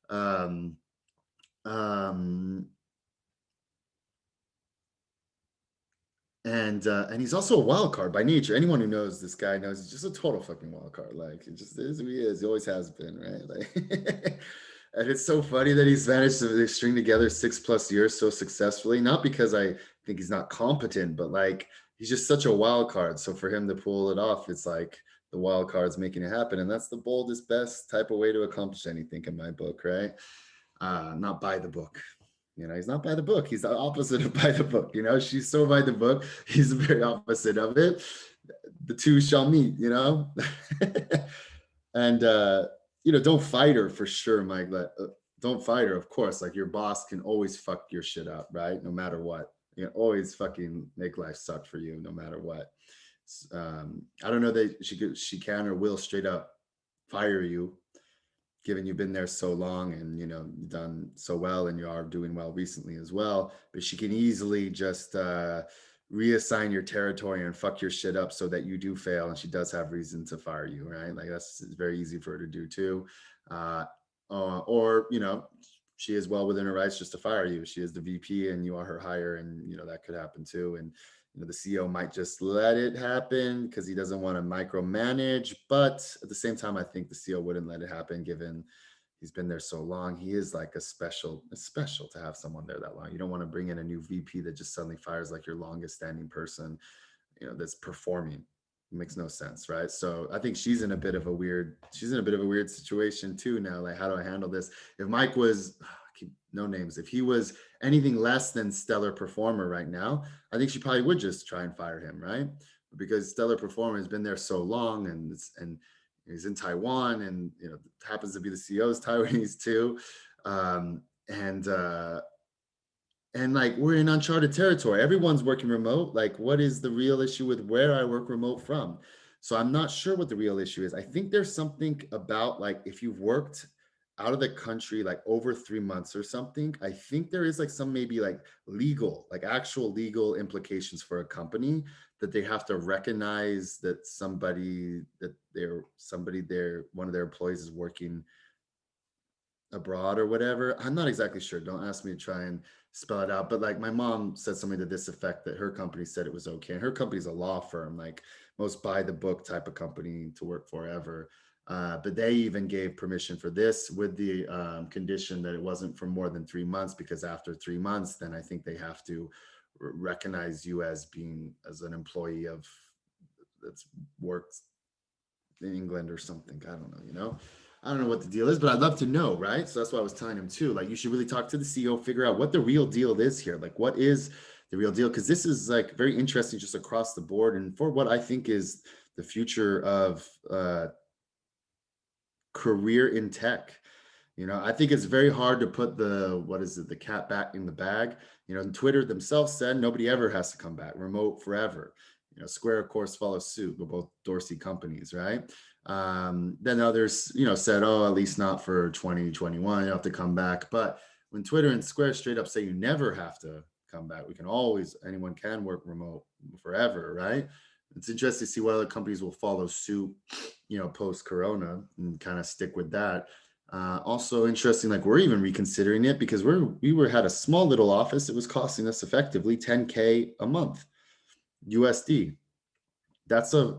Um, um, and he's also a wild card by nature. Anyone who knows this guy knows he's just a total fucking wild card. Like, it just is who he is. He always has been, right? Like, and it's so funny that he's managed to string together 6+ years so successfully. Not because I think he's not competent, but like he's just such a wild card. So for him to pull it off, it's like the wild card's making it happen, and that's the boldest, best type of way to accomplish anything in my book, right? Not by the book. He's not by the book. He's the opposite of by the book. She's so by the book. He's the very opposite of it. The two shall meet, and, don't fight her for sure, Mike. Don't fight her, of course. Like, your boss can always fuck your shit up, right? No matter what. You can always fucking make life suck for you, no matter what. I don't know that she can or will straight up fire you, given you've been there so long and done so well, and you are doing well recently as well. But she can easily just reassign your territory and fuck your shit up so that you do fail, and she does have reason to fire you, right? Like, that's very easy for her to do too. Or she is well within her rights just to fire you. She is the VP and you are her hire, and that could happen too. And the CEO might just let it happen because he doesn't want to micromanage. But at the same time, I think the CEO wouldn't let it happen, given he's been there so long. He is like it's special to have someone there that long. You don't want to bring in a new VP that just suddenly fires like your longest standing person, that's performing. It makes no sense, right? So I think she's in a bit of a weird situation too now. Like, how do I handle this? If Mike was, no names, if he was anything less than stellar performer right now, I think she probably would just try and fire him, right? But because stellar performer has been there so long, and he's in Taiwan, and happens to be the CEO's Taiwanese too, and like, we're in uncharted territory. Everyone's working remote. Like, what is the real issue with where I work remote from? So I'm not sure what the real issue is. I think there's something about, like, if you've worked out of the country like over 3 months or something, I think there is like some maybe like actual legal implications for a company, that they have to recognize that one of their employees is working abroad or whatever. I'm not exactly sure. Don't ask me to try and spell it out. But like, my mom said something to this effect, that her company said it was okay. And her company's a law firm, like most by the book type of company to work for ever. But they even gave permission for this with the condition that it wasn't for more than 3 months, because after 3 months, then I think they have to recognize you as an employee that's worked in England or something. I don't know, I don't know what the deal is, but I'd love to know, right? So that's why I was telling him too. Like, you should really talk to the CEO, figure out what the real deal is here. Like, what is the real deal? Because this is like very interesting just across the board, and for what I think is the future of career in tech. I think it's very hard to put the cat back in the bag. Twitter themselves said nobody ever has to come back, remote forever. Square, of course, follows suit. We're both Dorsey companies, right? Then others, said, oh, at least not for 2021, you have to come back. But when Twitter and Square straight up say you never have to come back, anyone can work remote forever, right? It's interesting to see what other companies will follow suit, post Corona, and kind of stick with that. Also interesting, like, we're even reconsidering it because had a small little office. It was costing us effectively $10K a month USD. That's a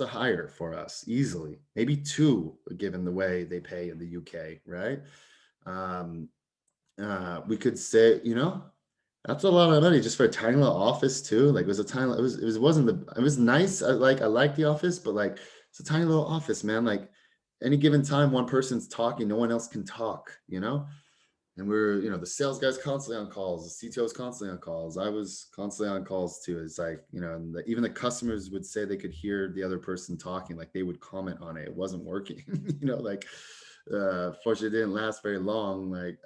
hire for us easily, maybe two, given the way they pay in the UK, right? We could say, that's a lot of money just for a tiny little office too. Like, it was nice. I like the office, but like, It's a tiny little office, man. Like any given time, one person's talking, no one else can talk, you know? And we're, the sales guy's constantly on calls, the CTO is constantly on calls. I was constantly on calls too. It's like, and even the customers would say they could hear the other person talking, like they would comment on it. It wasn't working, like, fortunately it didn't last very long. Like,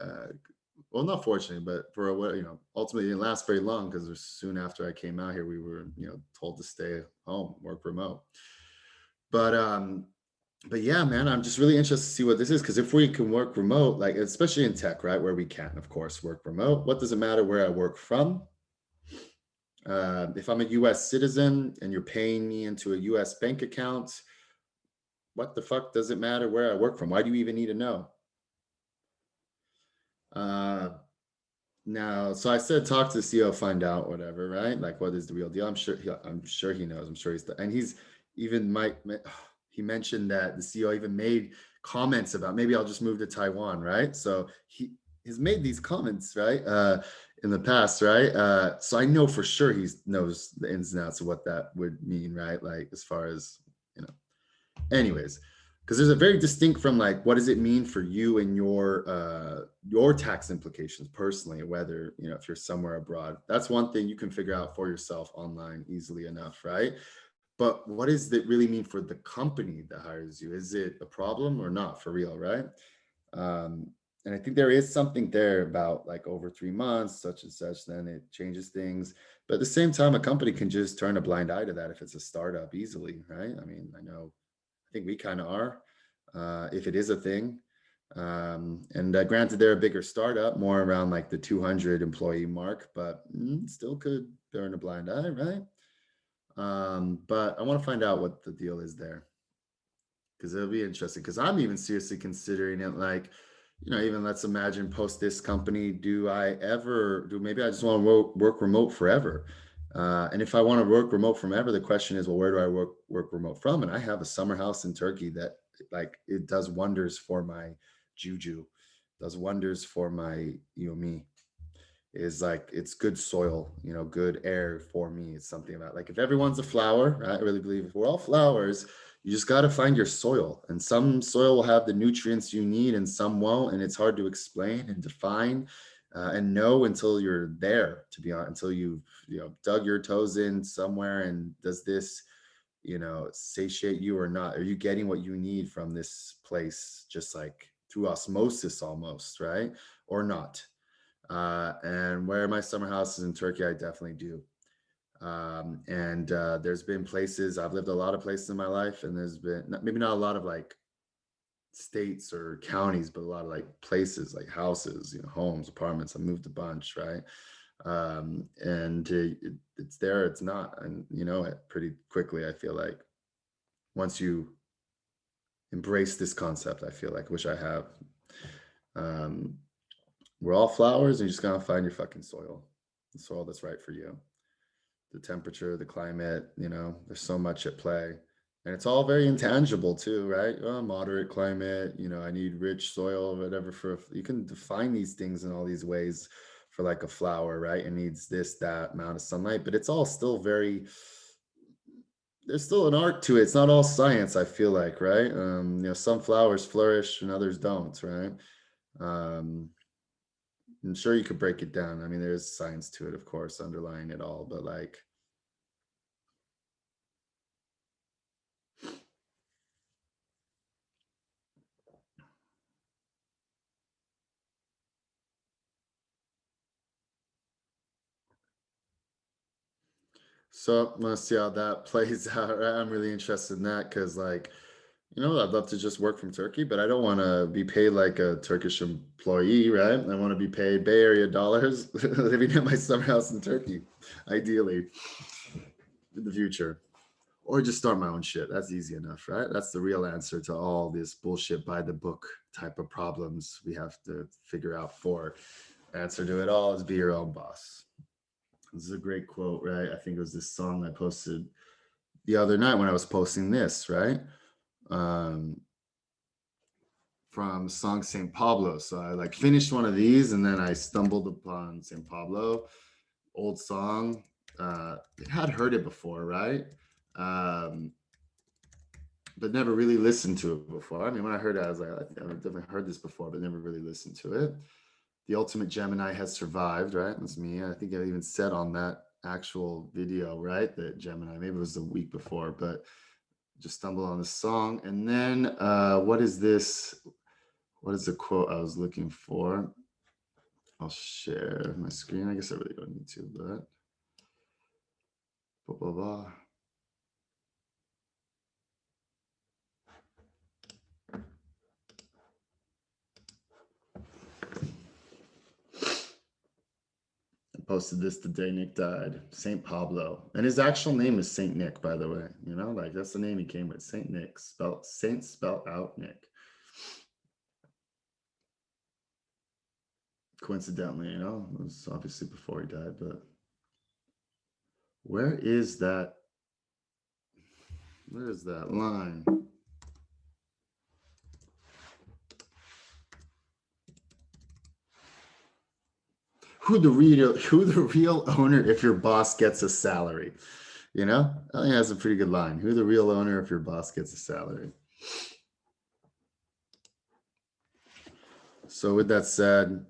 well, not fortunately, but for a while, ultimately it didn't last very long because soon after I came out here, we were, told to stay home, work remote. But but yeah, man, I'm just really interested to see what this is because if we can work remote, like especially in tech, right, where we can, of course, work remote, what does it matter where I work from? If I'm a US citizen and you're paying me into a US bank account, what the fuck does it matter where I work from? Why do you even need to know? Uh, Now, so I said, talk to the CEO, find out whatever, right? Like, what is the real deal? I'm sure he knows. I'm sure and he's even he mentioned that the CEO even made comments about maybe I'll just move to Taiwan, right? So he has made these comments, right, in the past, right? So I know for sure he knows the ins and outs of what that would mean, right? Like as far as you know, anyways, because there's a very distinct from like what does it mean for you and your tax implications personally, whether if you're somewhere abroad. That's one thing you can figure out for yourself online easily enough, right? But what does it really mean for the company that hires you? Is it a problem or not for real, right? um, and I think there is something there about like over 3 months, such and such, then it changes things. But at the same time, a company can just turn a blind eye to that if it's a startup easily, right? I mean, I think we kind of are, if it is a thing. And granted, they're a bigger startup, more around like the 200 employee mark, but still could turn a blind eye, right? But I want to find out what the deal is there because it'll be interesting. Because I'm even seriously considering it, like, even let's imagine post this company, do maybe I just want to work remote forever? And if I want to work remote forever, the question is, well, where do I work remote from? And I have a summer house in Turkey that like it does wonders for my juju, does wonders for my me. Is like it's good soil, good air for me. It's something about like if everyone's a flower, right? I really believe if we're all flowers, you just got to find your soil. And some soil will have the nutrients you need and some won't. And it's hard to explain and define and know until you're there, to be honest, until you've dug your toes in somewhere and does this, satiate you or not? Are you getting what you need from this place just like through osmosis almost, right? Or not? And where my summer house is in Turkey, I definitely do. And there's been places, I've lived a lot of places in my life, and there's been maybe not a lot of like states or counties, but a lot of like places, like houses, homes, apartments. I moved a bunch, right? And it's there, it's not, and it pretty quickly. I feel like once you embrace this concept, I feel like, which I have. Um, we're all flowers, and you just gotta find your fucking soil, the soil that's right for you. The temperature, the climate, there's so much at play. And it's all very intangible too, right? Moderate climate, I need rich soil, whatever. You can define these things in all these ways for like a flower, right? It needs this, that amount of sunlight, but it's all still there's still an art to it. It's not all science, I feel like, right? Some flowers flourish and others don't, right? Um, I'm sure you could break it down. I mean, there's science to it, of course, underlying it all, but like, so let's see how that plays out. Right? I'm really interested in that because, like, I'd love to just work from Turkey, but I don't want to be paid like a Turkish employee, right? I want to be paid Bay Area dollars, living at my summer house in Turkey, ideally, in the future, or just start my own shit. That's easy enough, right? That's the real answer to all this bullshit by the book type of problems we have to figure out. For answer to it all is be your own boss. This is a great quote, right? I think it was this song I posted the other night when I was posting this, right? Um, from the song St. Pablo. So I like finished one of these and then I stumbled upon St. Pablo, old song. Had heard it before, right? Um, but never really listened to it before. I mean, when I heard it, I was like, I've definitely heard this before, but never really listened to it. The Ultimate Gemini has survived, right? That's me. I think I even said on that actual video, right, that Gemini, maybe it was the week before, but just stumbled on this song. And then what is this? What is the quote I was looking for? I'll share my screen. I guess I really don't need to, but blah, blah, blah. I posted this the day Nick died. Saint Pablo. And his actual name is Saint Nick, by the way. You know, like that's the name he came with. Saint Nick. Spelled Saint spelled out Nick. Coincidentally, you know, it was obviously before he died, but where is that? Where is that line? Who the real owner if your boss gets a salary? You know, I think that's a pretty good line. Who the real owner if your boss gets a salary? So with that said,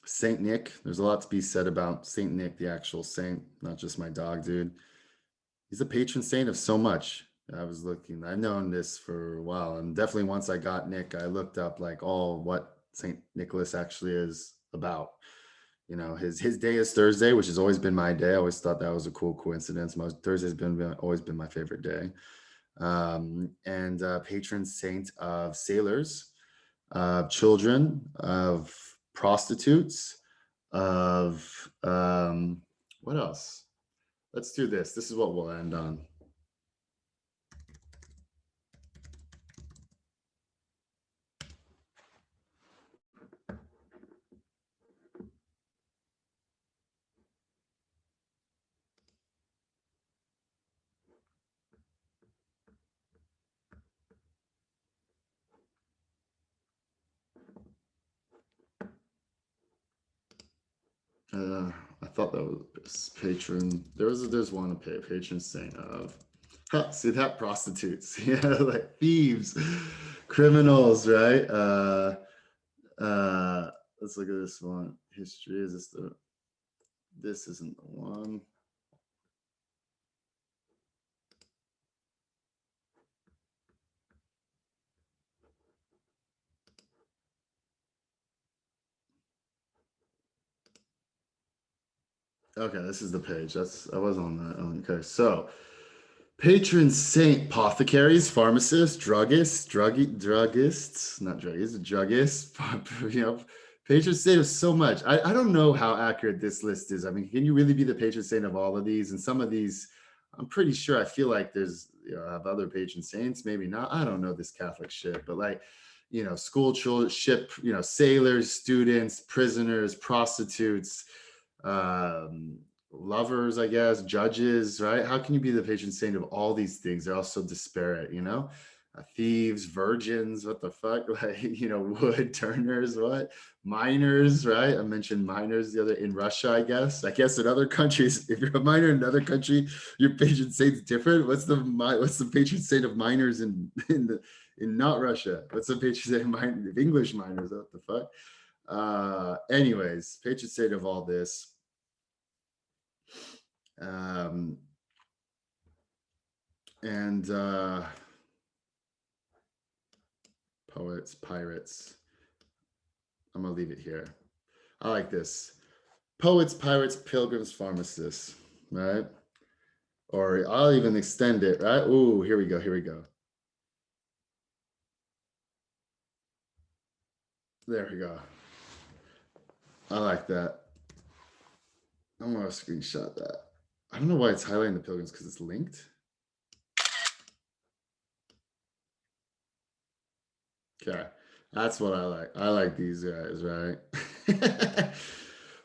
Saint Nick, there's a lot to be said about Saint Nick, the actual saint, not just my dog, dude. He's a patron saint of so much. I was looking, I've known this for a while, and definitely once I got Nick, I looked up like all what Saint Nicholas actually is about. You know, his day is Thursday, which has always been my day. I always thought that was a cool coincidence. Most Thursday's been always been my favorite day. And patron saint of sailors, of children, of prostitutes, of what else? Let's do this. This is what we'll end on. I thought that was patron. There's one to pay patron saint of. See that prostitutes, yeah, like thieves, criminals, right? Let's look at this one. History is this the? This isn't the one. Okay, this is the page. I was on that. Okay, so patron saint, apothecaries, pharmacists, druggists, not druggists, druggists. You know, patron saint of so much. I don't know how accurate this list is. I mean, can you really be the patron saint of all of these? And some of these, I'm pretty sure. I feel like there's have other patron saints, maybe not. I don't know this Catholic shit, but like school children, ship, sailors, students, prisoners, prostitutes, um, lovers, I guess, judges, right? How can you be the patron saint of all these things? They're all so disparate, thieves, virgins, what the fuck? Like, wood turners, what? Miners, right? I mentioned miners the other in Russia, I guess. I guess in other countries, if you're a miner in another country, your patron saint's different. What's the patron saint of miners in not Russia? What's the patron saint of English miners? What the fuck? Anyways, patron saint of all this. And poets, pirates. I'm gonna leave it here. I like this. Poets, pirates, pilgrims, pharmacists, right? Or I'll even extend it, right? Ooh, here we go. Here we go. There we go. I like that. I'm gonna screenshot that. I don't know why it's highlighting the pilgrims because it's linked. Okay, that's what I like. I like these guys, right?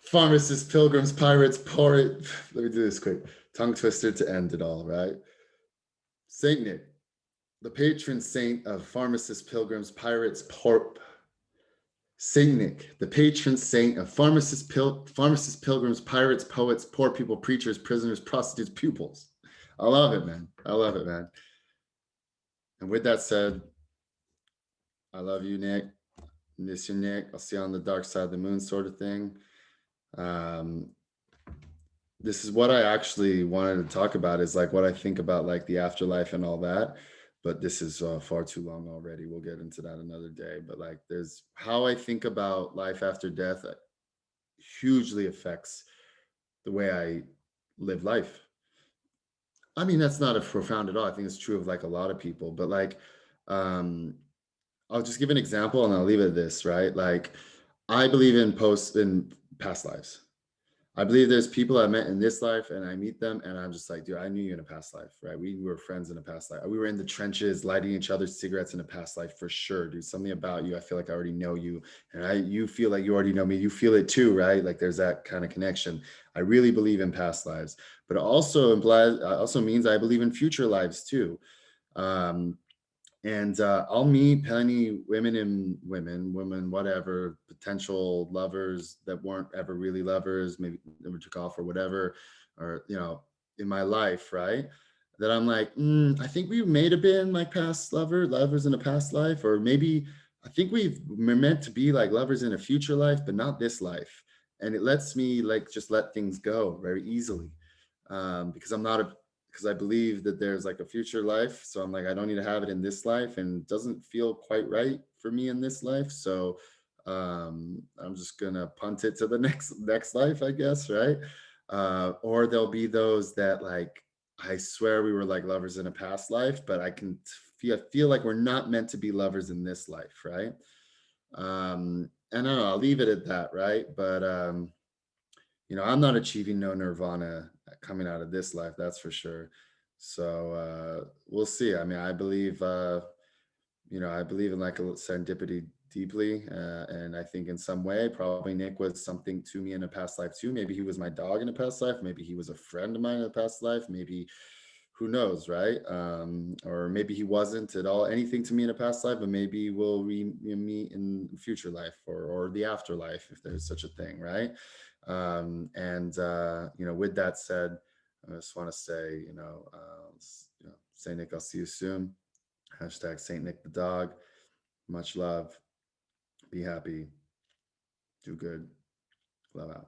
Pharmacists, pilgrims, pirates, poet. Let me do this quick. Tongue twister to end it all, right? Saint Nick, the patron saint of pharmacists, pilgrims, pirates, Saint Nick, the patron saint of pharmacists, pharmacists, pilgrims, pirates, poets, poor people, preachers, prisoners, prostitutes, pupils. I love it, man. I love it, man. And with that said, I love you, Nick. Miss you, Nick. I'll see you on the dark side of the moon, sort of thing. Um, this is what I actually wanted to talk about, is like what I think about like the afterlife and all that. But this is far too long already. We'll get into that another day. But like, there's how I think about life after death hugely affects the way I live life. I mean, that's not a profound at all. I think it's true of like a lot of people, but like, um, I'll just give an example and I'll leave it at this, right? Like, I believe in past lives. I believe there's people I met in this life and I meet them and I'm just like, dude, I knew you in a past life, right? We were friends in a past life. We were in the trenches lighting each other's cigarettes in a past life for sure, dude. Something about you, I feel like I already know you, and you feel like you already know me. You feel it too, right? Like there's that kind of connection. I really believe in past lives, but it also implies, also means I believe in future lives too. Um, and I'll meet plenty women, whatever, potential lovers that weren't ever really lovers, maybe never took off or whatever, or in my life, right? That I'm like, I think we may have been like past lovers in a past life, or maybe I think we're meant to be like lovers in a future life, but not this life. And it lets me like just let things go very easily, because I'm not a because I believe that there's like a future life. So I'm like, I don't need to have it in this life, and it doesn't feel quite right for me in this life. So I'm just gonna punt it to the next life, I guess, right? Or there'll be those that like I swear we were like lovers in a past life, but I feel like we're not meant to be lovers in this life, right? And I don't know, I'll leave it at that, right? But I'm not achieving no nirvana coming out of this life, that's for sure. So we'll see. I mean, I believe in like a little serendipity deeply, and I think in some way, probably Nick was something to me in a past life too. Maybe he was my dog in a past life. Maybe he was a friend of mine in a past life. Maybe who knows, right? Or maybe he wasn't at all anything to me in a past life, but maybe we'll meet in future life, or the afterlife, if there's such a thing, right? And with that said, I just want to say, Saint Nick, I'll see you soon. Hashtag Saint Nick the dog. Much love. Be happy. Do good. Love out.